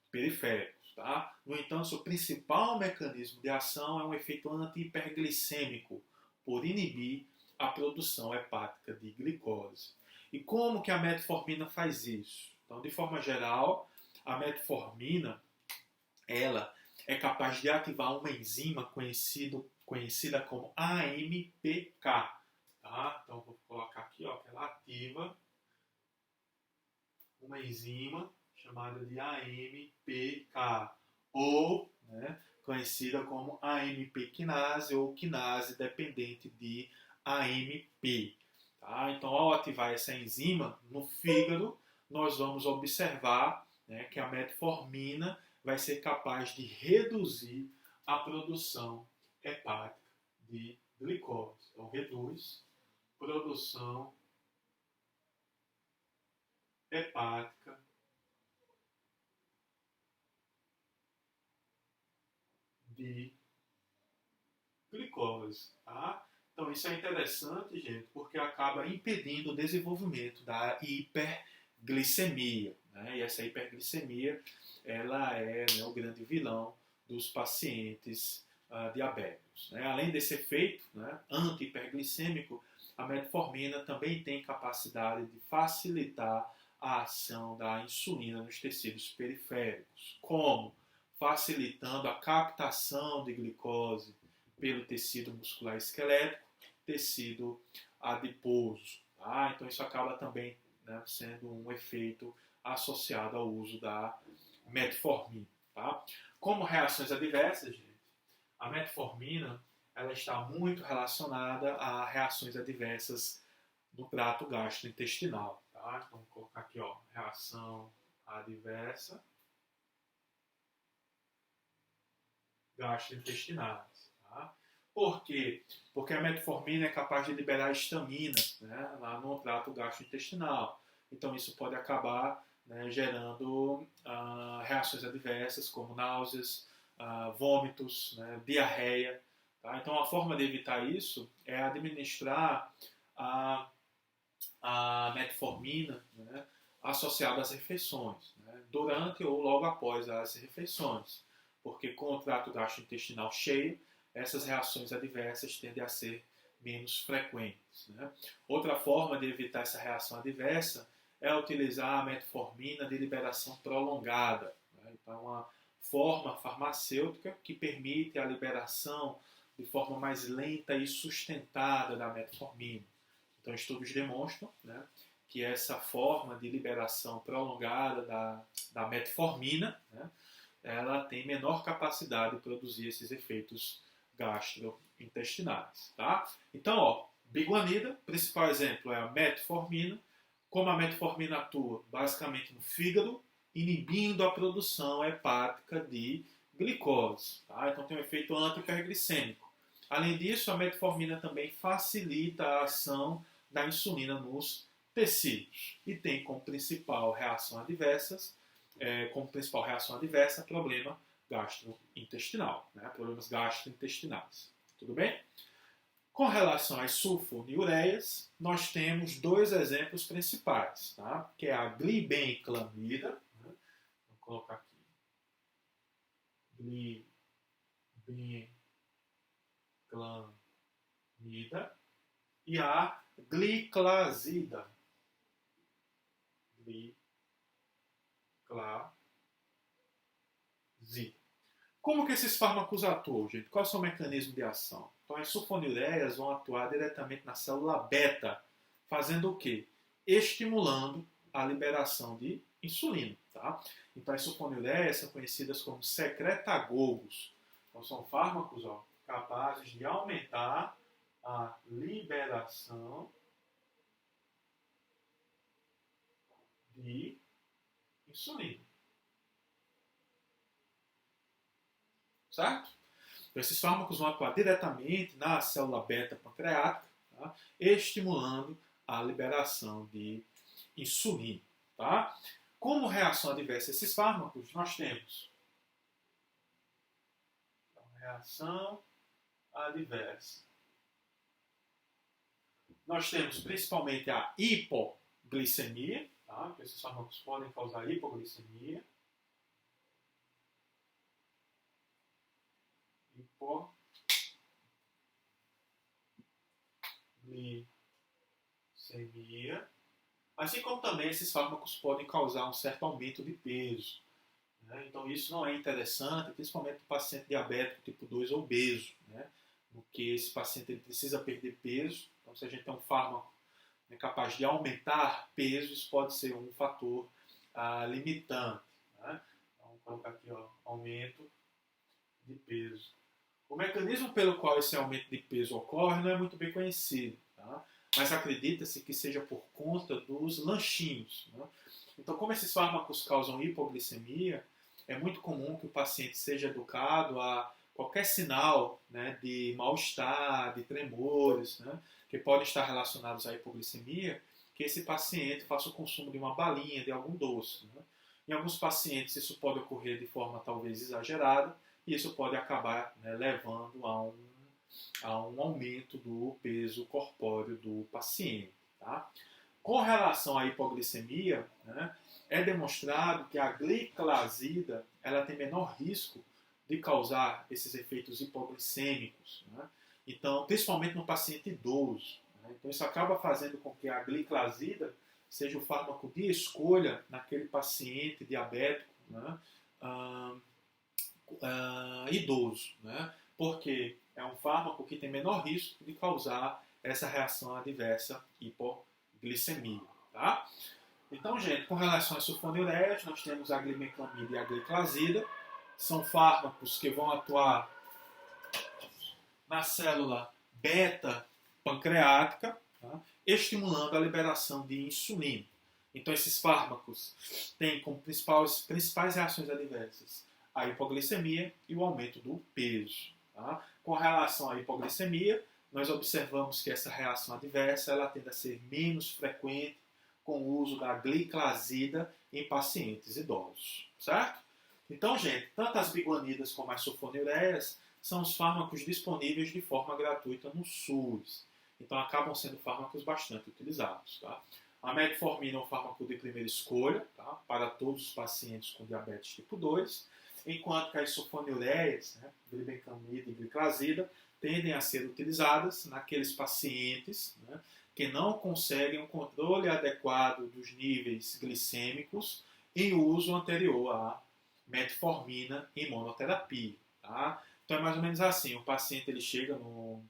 periféricos. Tá? No entanto, seu principal mecanismo de ação é um efeito anti-hiperglicêmico, por inibir a produção hepática de glicose. E como que a metformina faz isso? Então, de forma geral, a metformina ela é capaz de ativar uma enzima conhecida como AMPK. Tá? Então, vou colocar aqui ó, que ela ativa uma enzima chamada de AMPK, ou né, conhecida como AMP quinase ou quinase dependente de AMP. Tá? Então, ao ativar essa enzima no fígado, nós vamos observar, né, que a metformina vai ser capaz de reduzir a produção hepática de glicose. Então, reduz produção hepática de glicose. Tá? Então, isso é interessante, gente, porque acaba impedindo o desenvolvimento da hiperglicemia. Né? E essa hiperglicemia ela é, né, o grande vilão dos pacientes diabéticos. Né? Além desse efeito, né, anti-hiperglicêmico, a metformina também tem capacidade de facilitar a ação da insulina nos tecidos periféricos. Como? Facilitando a captação de glicose pelo tecido muscular esquelético, tecido adiposo. Tá? Então isso acaba também, né, sendo um efeito associado ao uso da metformina. Tá? Como reações adversas, gente, a metformina ela está muito relacionada a reações adversas no trato gastrointestinal. Tá? Então, vou colocar aqui, ó, reação adversa gastrointestinais. Tá? Por quê? Porque a metformina é capaz de liberar histamina, né, lá no trato gastrointestinal. Então, isso pode acabar, né, gerando reações adversas, como náuseas, vômitos, né, diarreia. Tá? Então, a forma de evitar isso é administrar a metformina, né, associada às refeições, né, durante ou logo após as refeições. Porque com o trato gastrointestinal cheio, essas reações adversas tendem a ser menos frequentes. Né? Outra forma de evitar essa reação adversa é utilizar a metformina de liberação prolongada. Né? Então, é uma forma farmacêutica que permite a liberação de forma mais lenta e sustentada da metformina. Então, estudos demonstram, né, que essa forma de liberação prolongada da metformina, né, ela tem menor capacidade de produzir esses efeitos gastrointestinais. Tá? Então, ó, biguanida, principal exemplo é a metformina. Como a metformina atua basicamente no fígado, inibindo a produção hepática de glicose. Tá? Então tem um efeito anti-hiperglicêmico. Além disso, a metformina também facilita a ação da insulina nos tecidos e tem como principal reação adversa problema gastrointestinal, né? Problemas gastrointestinais. Tudo bem? Com relação às sulfonilureias, nós temos dois exemplos principais, tá? Que é a glibenclamida, né? Vou colocar aqui, glibenclamida, clamida e a gliclazida. Como que esses fármacos atuam, gente? Qual é o seu mecanismo de ação? Então, as sulfonilureias vão atuar diretamente na célula beta, fazendo o quê? Estimulando a liberação de insulina. Tá? Então, as sulfonilureias são conhecidas como secretagogos. Então, são fármacos capazes de aumentar a liberação de insulina. Certo? Então, esses fármacos vão atuar diretamente na célula beta pancreática, tá? Estimulando a liberação de insulina. Tá? Como reação adversa a esses fármacos, nós temos reação adversa. Nós temos principalmente a hipoglicemia, tá? Esses fármacos podem causar hipoglicemia. Hipoglicemia. Assim como também esses fármacos podem causar um certo aumento de peso. Né? Então isso não é interessante, principalmente para o paciente diabético tipo 2 obeso, né? Porque esse paciente ele precisa perder peso. Então se a gente tem um fármaco capaz de aumentar peso, isso pode ser um fator limitante. Né? Então vamos colocar aqui aumento de peso. O mecanismo pelo qual esse aumento de peso ocorre não é muito bem conhecido, tá? Mas acredita-se que seja por conta dos lanchinhos. Né? Então, como esses fármacos causam hipoglicemia, é muito comum que o paciente seja educado a qualquer sinal, né, de mal-estar, de tremores, né, que podem estar relacionados à hipoglicemia, que esse paciente faça o consumo de uma balinha, de algum doce. Né? Em alguns pacientes isso pode ocorrer de forma talvez exagerada, e isso pode acabar, né, levando a um aumento do peso corpóreo do paciente. Tá? Com relação à hipoglicemia, né, é demonstrado que a gliclazida ela tem menor risco de causar esses efeitos hipoglicêmicos. Né? Então, principalmente no paciente idoso. Né? Então, isso acaba fazendo com que a gliclazida seja o fármaco de escolha naquele paciente diabético, né? Idoso, né? Porque é um fármaco que tem menor risco de causar essa reação adversa hipoglicemia. Tá? Então, gente, com relação às sulfonilureias, nós temos a glibenclamida e a gliclazida. São fármacos que vão atuar na célula beta pancreática, tá? Estimulando a liberação de insulina. Então, esses fármacos têm como principais reações adversas a hipoglicemia e o aumento do peso. Tá? Com relação à hipoglicemia, nós observamos que essa reação adversa ela tende a ser menos frequente com o uso da gliclazida em pacientes idosos. Certo? Então, gente, tanto as biguanidas como as sulfonilureias são os fármacos disponíveis de forma gratuita no SUS. Então, acabam sendo fármacos bastante utilizados. Tá? A metformina é um fármaco de primeira escolha, tá? Para todos os pacientes com diabetes tipo 2, enquanto que as sulfonilureias, né, glibenclamida e gliclazida, tendem a ser utilizadas naqueles pacientes, né, que não conseguem um controle adequado dos níveis glicêmicos em uso anterior à metformina em monoterapia. Tá? Então é mais ou menos assim, o paciente ele chega no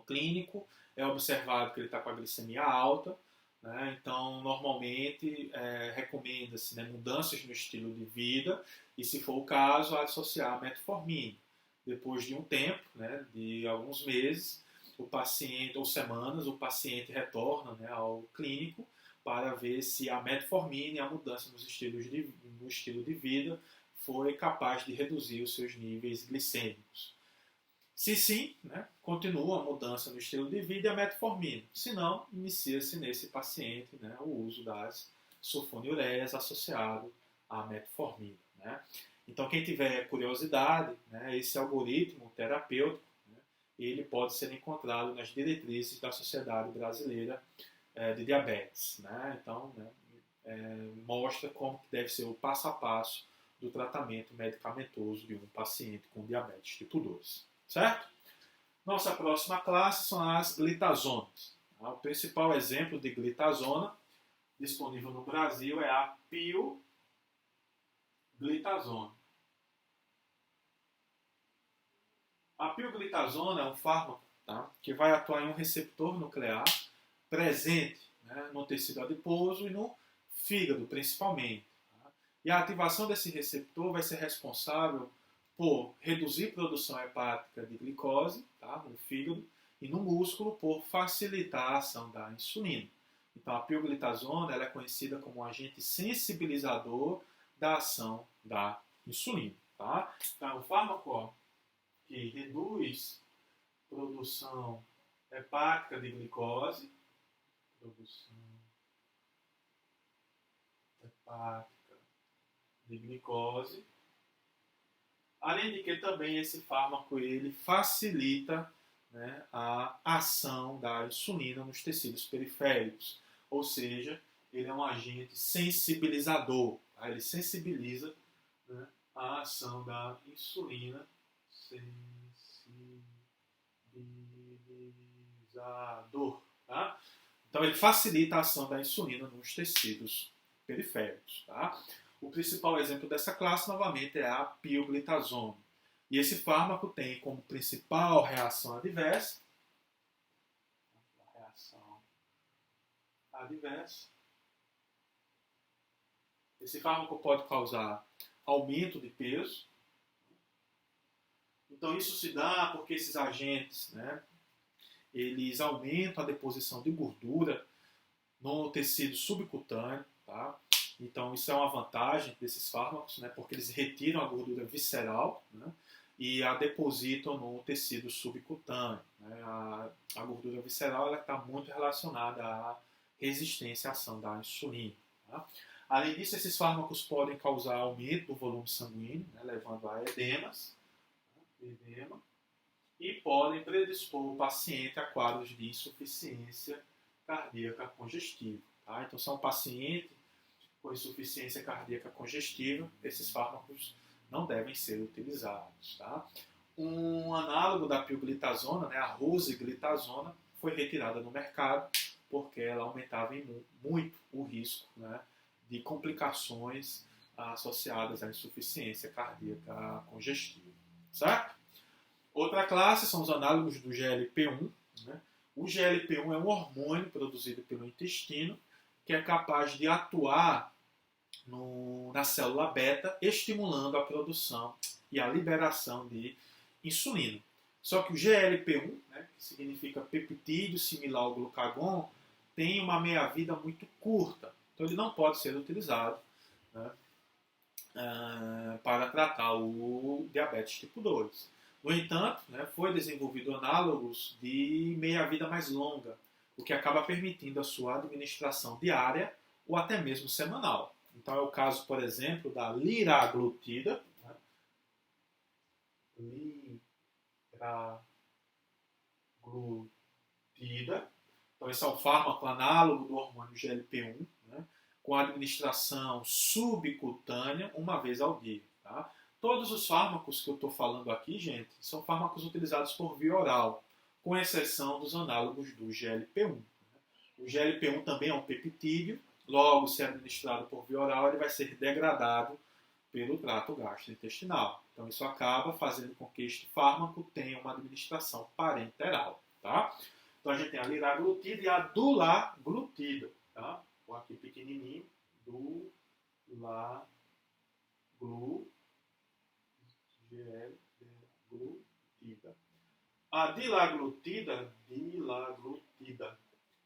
clínico, é observado que ele está com a glicemia alta, né? Então normalmente recomenda-se, né, mudanças no estilo de vida e, se for o caso, associar a metformina. Depois de um tempo, né, de alguns meses, o paciente, ou semanas, o paciente retorna, né, ao clínico para ver se a metformina e a mudança no estilo de vida foi capaz de reduzir os seus níveis glicêmicos. Se sim, né, continua a mudança no estilo de vida e a metformina. Se não, inicia-se nesse paciente, né, o uso das sulfonilureias associado à metformina. Né? Então, quem tiver curiosidade, né, esse algoritmo terapêutico, né, ele pode ser encontrado nas diretrizes da Sociedade Brasileira de Diabetes. Né? Então, né, mostra como deve ser o passo a passo do tratamento medicamentoso de um paciente com diabetes tipo 2. Certo? Nossa próxima classe são as glitazonas. O principal exemplo de glitazona disponível no Brasil é a pioglitazona. A pioglitazona é um fármaco, tá, que vai atuar em um receptor nuclear presente, né, no tecido adiposo e no fígado, principalmente. Tá? E a ativação desse receptor vai ser responsável por reduzir a produção hepática de glicose, tá, no fígado, e no músculo por facilitar a ação da insulina. Então, a pioglitazona ela é conhecida como um agente sensibilizador da ação da insulina. Tá? Então, o fármaco que reduz a produção hepática de glicose, produção hepática de glicose, além de que também esse fármaco ele facilita, né, a ação da insulina nos tecidos periféricos. Ou seja, ele é um agente sensibilizador. Tá? Ele sensibiliza, né, a ação da insulina. Sensibilizador. Tá? Então, ele facilita a ação da insulina nos tecidos periféricos. Tá? O principal exemplo dessa classe, novamente, é a pioglitazona. E esse fármaco tem como principal reação adversa Esse fármaco pode causar aumento de peso. Então, isso se dá porque esses agentes, né, eles aumentam a deposição de gordura no tecido subcutâneo. Tá? Então, isso é uma vantagem desses fármacos, né, porque eles retiram a gordura visceral, né, e a depositam no tecido subcutâneo. Né? A gordura visceral está muito relacionada à resistência à ação da insulina. Tá? Além disso, esses fármacos podem causar aumento do volume sanguíneo, né, levando a edemas, e podem predispor o paciente a quadros de insuficiência cardíaca congestiva. Tá? Então, se é um paciente com insuficiência cardíaca congestiva, esses fármacos não devem ser utilizados. Tá? Um análogo da pioglitazona, né, a rosiglitazona, foi retirada do mercado porque ela aumentava muito o risco, né, de complicações associadas à insuficiência cardíaca congestiva. Certo? Outra classe são os análogos do GLP-1. Né? O GLP-1 é um hormônio produzido pelo intestino que é capaz de atuar na célula beta, estimulando a produção e a liberação de insulina. Só que o GLP-1, né, que significa peptídeo similar ao glucagon, tem uma meia-vida muito curta. Então ele não pode ser utilizado, né, para tratar o diabetes tipo 2. No entanto, né, foi desenvolvido análogos de meia-vida mais longa, o que acaba permitindo a sua administração diária ou até mesmo semanal. Então é o caso, por exemplo, da liraglutida. Né? Liraglutida. Então esse é o fármaco análogo do hormônio GLP-1, né? Com administração subcutânea uma vez ao dia. Tá? Todos os fármacos que eu estou falando aqui, gente, são fármacos utilizados por via oral, com exceção dos análogos do GLP-1. O GLP-1 também é um peptídeo, logo, se administrado por via oral, ele vai ser degradado pelo trato gastrointestinal. Então, isso acaba fazendo com que este fármaco tenha uma administração parenteral. Tá? Então, a gente tem a liraglutida e a dulaglutida. Tá? Vou aqui pequenininho. Dulaglutida. A dilaglutida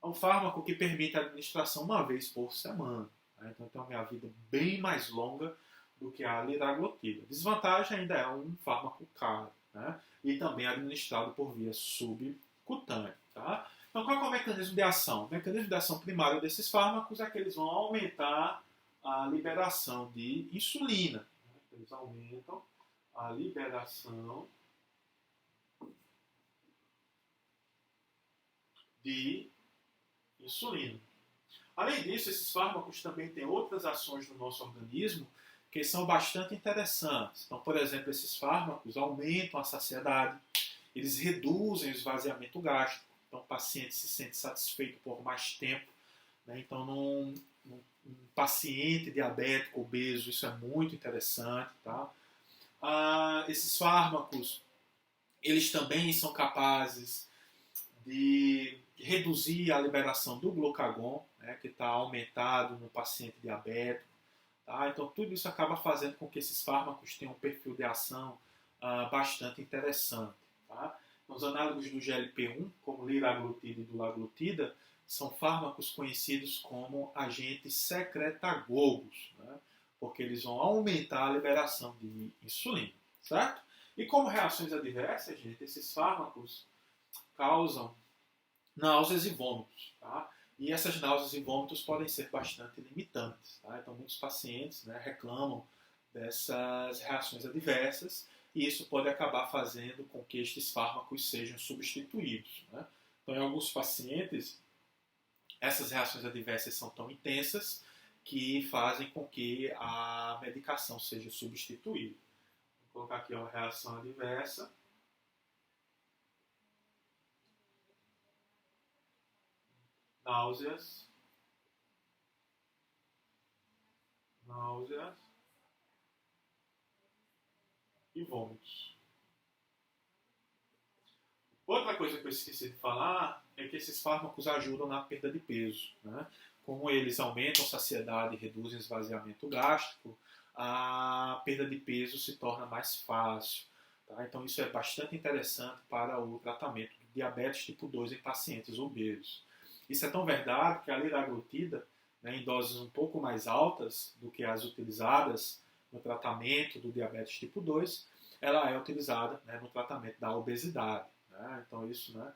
é um fármaco que permite a administração uma vez por semana. Né? Então tem uma vida bem mais longa do que a liraglutida. Desvantagem ainda é um fármaco caro, né? E também administrado por via subcutânea. Tá? Então qual é o mecanismo de ação? O mecanismo de ação primário desses fármacos é que eles vão aumentar a liberação de insulina. Né? Eles aumentam a liberação de insulina. Além disso, esses fármacos também têm outras ações no nosso organismo que são bastante interessantes. Então, por exemplo, esses fármacos aumentam a saciedade, eles reduzem o esvaziamento gástrico, então o paciente se sente satisfeito por mais tempo, né? Então, num paciente diabético obeso, isso é muito interessante, tá? Esses fármacos, eles também são capazes de reduzir a liberação do glucagon, né, que está aumentado no paciente diabético. Tá? Então, tudo isso acaba fazendo com que esses fármacos tenham um perfil de ação bastante interessante. Tá? Os análogos do GLP-1, como liraglutida e dulaglutida, são fármacos conhecidos como agentes secretagogos, né? Porque eles vão aumentar a liberação de insulina, certo? E como reações adversas, gente, esses fármacos causam náuseas e vômitos, tá? E essas náuseas e vômitos podem ser bastante limitantes, tá? Então, muitos pacientes, né, reclamam dessas reações adversas e isso pode acabar fazendo com que estes fármacos sejam substituídos, né? Então, em alguns pacientes, essas reações adversas são tão intensas que fazem com que a medicação seja substituída. Vou colocar aqui uma reação adversa. Náuseas e vômitos. Outra coisa que eu esqueci de falar é que esses fármacos ajudam na perda de peso, né? Como eles aumentam a saciedade e reduzem o esvaziamento gástrico, a perda de peso se torna mais fácil. Tá? Então isso é bastante interessante para o tratamento do diabetes tipo 2 em pacientes obesos. Isso é tão verdade que a liraglutida, né, em doses um pouco mais altas do que as utilizadas no tratamento do diabetes tipo 2, ela é utilizada, né, no tratamento da obesidade. Né? Então isso, né,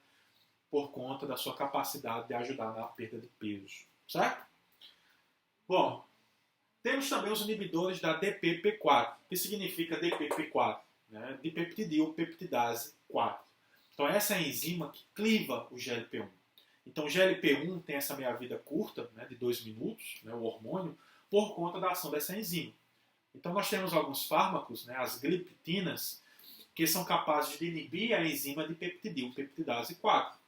por conta da sua capacidade de ajudar na perda de peso. Certo? Bom, temos também os inibidores da DPP4. O que significa DPP4? Né? Dipeptidilpeptidase 4. Então essa é a enzima que cliva o GLP-1. Então o GLP-1 tem essa meia-vida curta, né, de 2 minutos, né, o hormônio, por conta da ação dessa enzima. Então nós temos alguns fármacos, né, as gliptinas, que são capazes de inibir a enzima de peptidilpeptidase 4.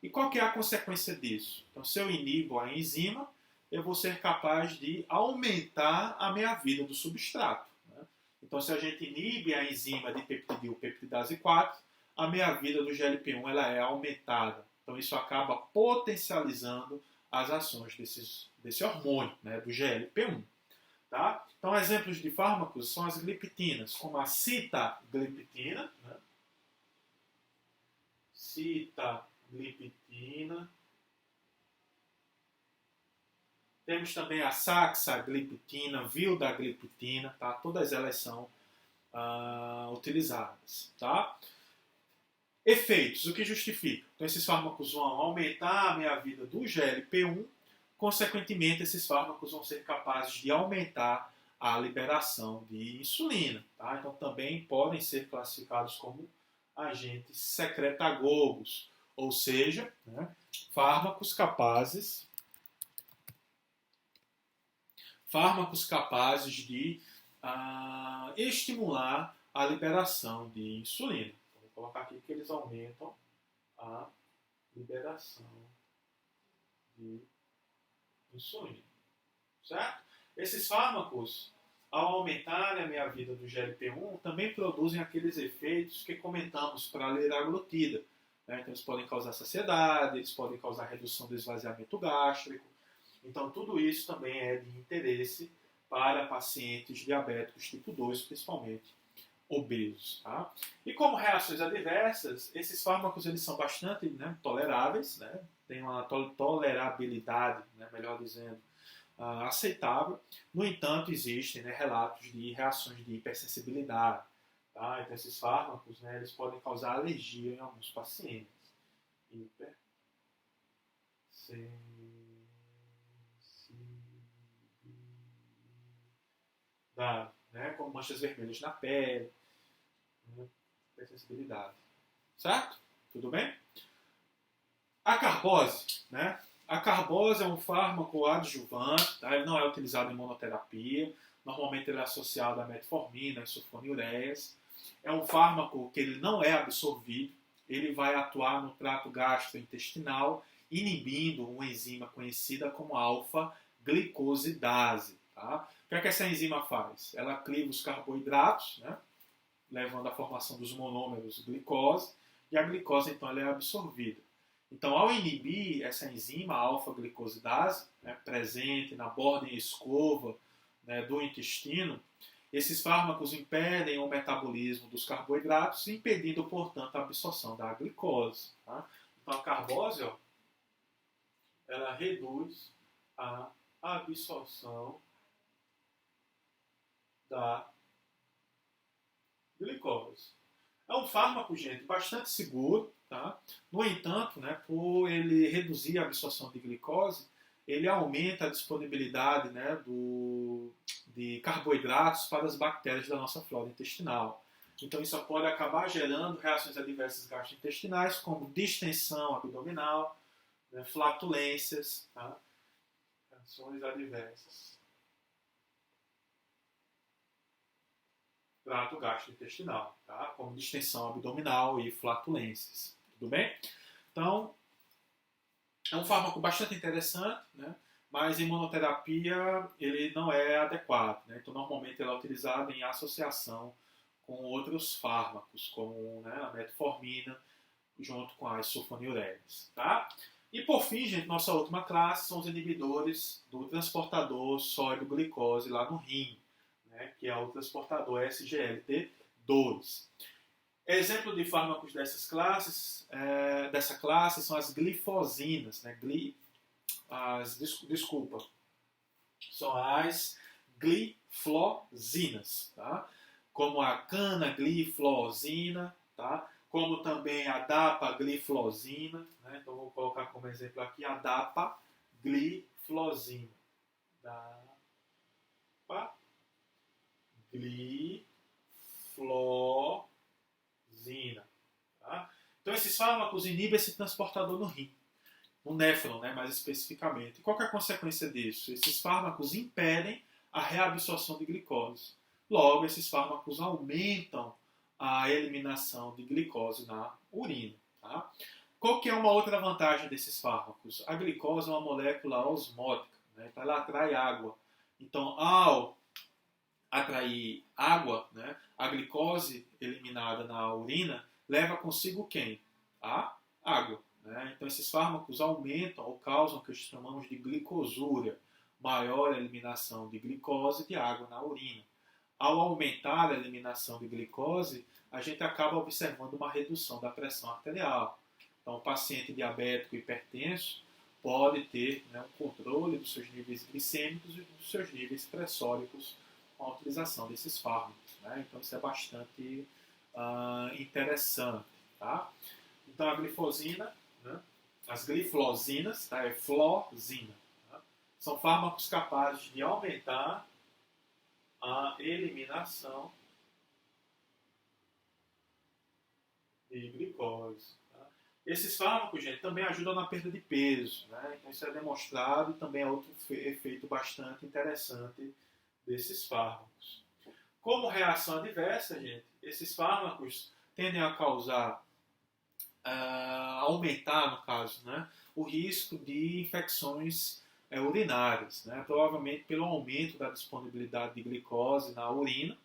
E qual que é a consequência disso? Então, se eu inibo a enzima, eu vou ser capaz de aumentar a meia-vida do substrato. Né? Então, se a gente inibe a enzima de peptidilpeptidase 4, a meia-vida do GLP-1 ela é aumentada. Então, isso acaba potencializando as ações desse hormônio, né, do GLP-1. Tá? Então, exemplos de fármacos são as gliptinas, como a sitagliptina, né? Sitagliptina. Temos também a saxagliptina, vildagliptina, tá? Todas elas são utilizadas. Tá? Efeitos, o que justifica? Então, esses fármacos vão aumentar a meia-vida do GLP-1, consequentemente, esses fármacos vão ser capazes de aumentar a liberação de insulina. Tá? Então, também podem ser classificados como agentes secretagogos, ou seja, né, fármacos capazes de estimular a liberação de insulina. Então, vou colocar aqui que eles aumentam a liberação de insulina. Certo? Esses fármacos, ao aumentarem a meia-vida do GLP-1, também produzem aqueles efeitos que comentamos para a liraglutida. Né? Então, eles podem causar saciedade, eles podem causar redução do esvaziamento gástrico. Então, tudo isso também é de interesse para pacientes diabéticos tipo 2, principalmente obesos. Tá? E como reações adversas, esses fármacos eles são bastante, né, toleráveis, né? Tem uma tolerabilidade, né, melhor dizendo, aceitável. No entanto, existem, né, relatos de reações de hipersensibilidade. Tá? Então, esses fármacos, né, eles podem causar alergia em alguns pacientes. Hipersensibilidade, né, como manchas vermelhas na pele, né, hipersensibilidade. Certo? Tudo bem? A carbose, né? A carbose é um fármaco adjuvante, tá? Ele não é utilizado em monoterapia. Normalmente ele é associado a metformina, sulfonilureias. É um fármaco que ele não é absorvido. ele vai atuar no trato gastrointestinal, inibindo uma enzima conhecida como alfa-glicosidase. Tá? O que é que essa enzima faz? Ela cliva os carboidratos, né, levando à formação dos monômeros glicose, e a glicose então ela é absorvida. Então, ao inibir essa enzima, a alfa-glicosidase, né, presente na borda e escova, né, do intestino, esses fármacos impedem o metabolismo dos carboidratos, impedindo, portanto, a absorção da glicose. Tá? Então, a carbose, ó, ela reduz a absorção da glicose. É um fármaco, gente, bastante seguro, tá? No entanto, né, por ele reduzir a absorção de glicose, ele aumenta a disponibilidade, né, de carboidratos para as bactérias da nossa flora intestinal. Então isso pode acabar gerando reações adversas gastrointestinais, como distensão abdominal, né, flatulências, tá? Reações adversas. Trato gastrointestinal, tá? Como distensão abdominal e flatulências. Tudo bem? Então, é um fármaco bastante interessante, né? Mas em monoterapia ele não é adequado. Né? Então, normalmente ele é utilizado em associação com outros fármacos, como, né, a metformina, junto com as sulfonilureias. Tá? E por fim, gente, nossa última classe são os inibidores do transportador sódio-glicose lá no rim, né, que é o transportador SGLT2. Exemplo de fármacos dessa classe são as glifosinas, né, são as gliflosinas, tá? Como a canagliflozina, tá? Como também a dapagliflozina, né? Então vou colocar como exemplo aqui a dapagliflozina. Dapagliflozina. Tá? Então esses fármacos inibem esse transportador no rim, no néfron, né, mais especificamente. E qual que é a consequência disso? Esses fármacos impedem a reabsorção de glicose. Logo, esses fármacos aumentam a eliminação de glicose na urina. Tá? Qual que é uma outra vantagem desses fármacos? A glicose é uma molécula osmótica, né, então ela atrai água. Então, ao atrair água, né, a glicose eliminada na urina leva consigo quem? A água. Né? Então, esses fármacos aumentam ou causam o que chamamos de glicosúria, maior eliminação de glicose e de água na urina. Ao aumentar a eliminação de glicose, a gente acaba observando uma redução da pressão arterial. Então, o paciente diabético hipertenso pode ter, né, um controle dos seus níveis glicêmicos e dos seus níveis pressóricos com a utilização desses fármacos. Né? Então, isso é bastante interessante. Tá? Então, a glifosina, né, as gliflosinas, tá, é flozina, tá? São fármacos capazes de aumentar a eliminação de glicose. Tá? Esses fármacos, gente, também ajudam na perda de peso. Né? Então, isso é demonstrado e também é outro efeito bastante interessante desses fármacos. Como reação adversa, gente, esses fármacos tendem a causar, aumentar, no caso, né, o risco de infecções urinárias, né, provavelmente pelo aumento da disponibilidade de glicose na urina.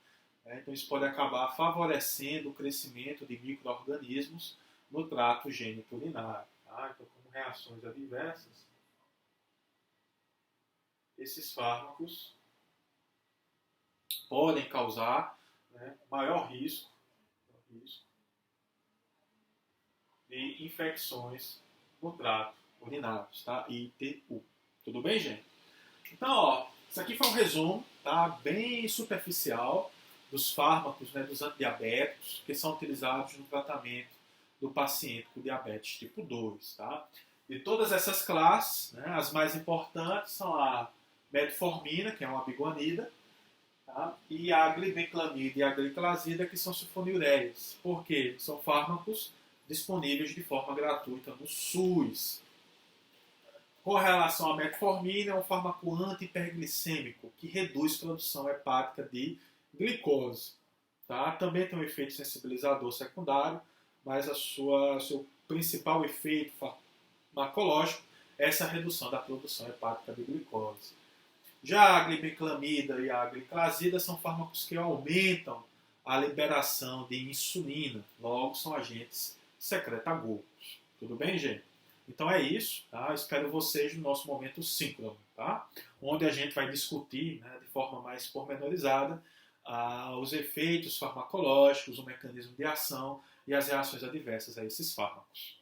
Né, então isso pode acabar favorecendo o crescimento de micro-organismos no trato gênito-urinário. Tá? Então, como reações adversas, esses fármacos podem causar, né, maior risco de infecções no trato urinário, tá? ITU. Tudo bem, gente? Então, ó, isso aqui foi um resumo, tá? Bem superficial dos fármacos, né, dos antidiabéticos que são utilizados no tratamento do paciente com diabetes tipo 2, tá? De todas essas classes, né, as mais importantes são a metformina, que é uma biguanida, tá? E a glibenclamida e a gliclazida, que são sulfonilureias. Por quê? São fármacos disponíveis de forma gratuita no SUS. Com relação à metformina, é um fármaco antihiperglicêmico que reduz a produção hepática de glicose. Tá? Também tem um efeito sensibilizador secundário, mas seu principal efeito farmacológico é essa redução da produção hepática de glicose. Já a glibenclamida e a gliclazida são fármacos que aumentam a liberação de insulina, logo são agentes secretagogos. Tudo bem, gente? Então é isso, tá? Espero vocês no nosso momento síncrono, tá? Onde a gente vai discutir, né, de forma mais pormenorizada os efeitos farmacológicos, o mecanismo de ação e as reações adversas a esses fármacos.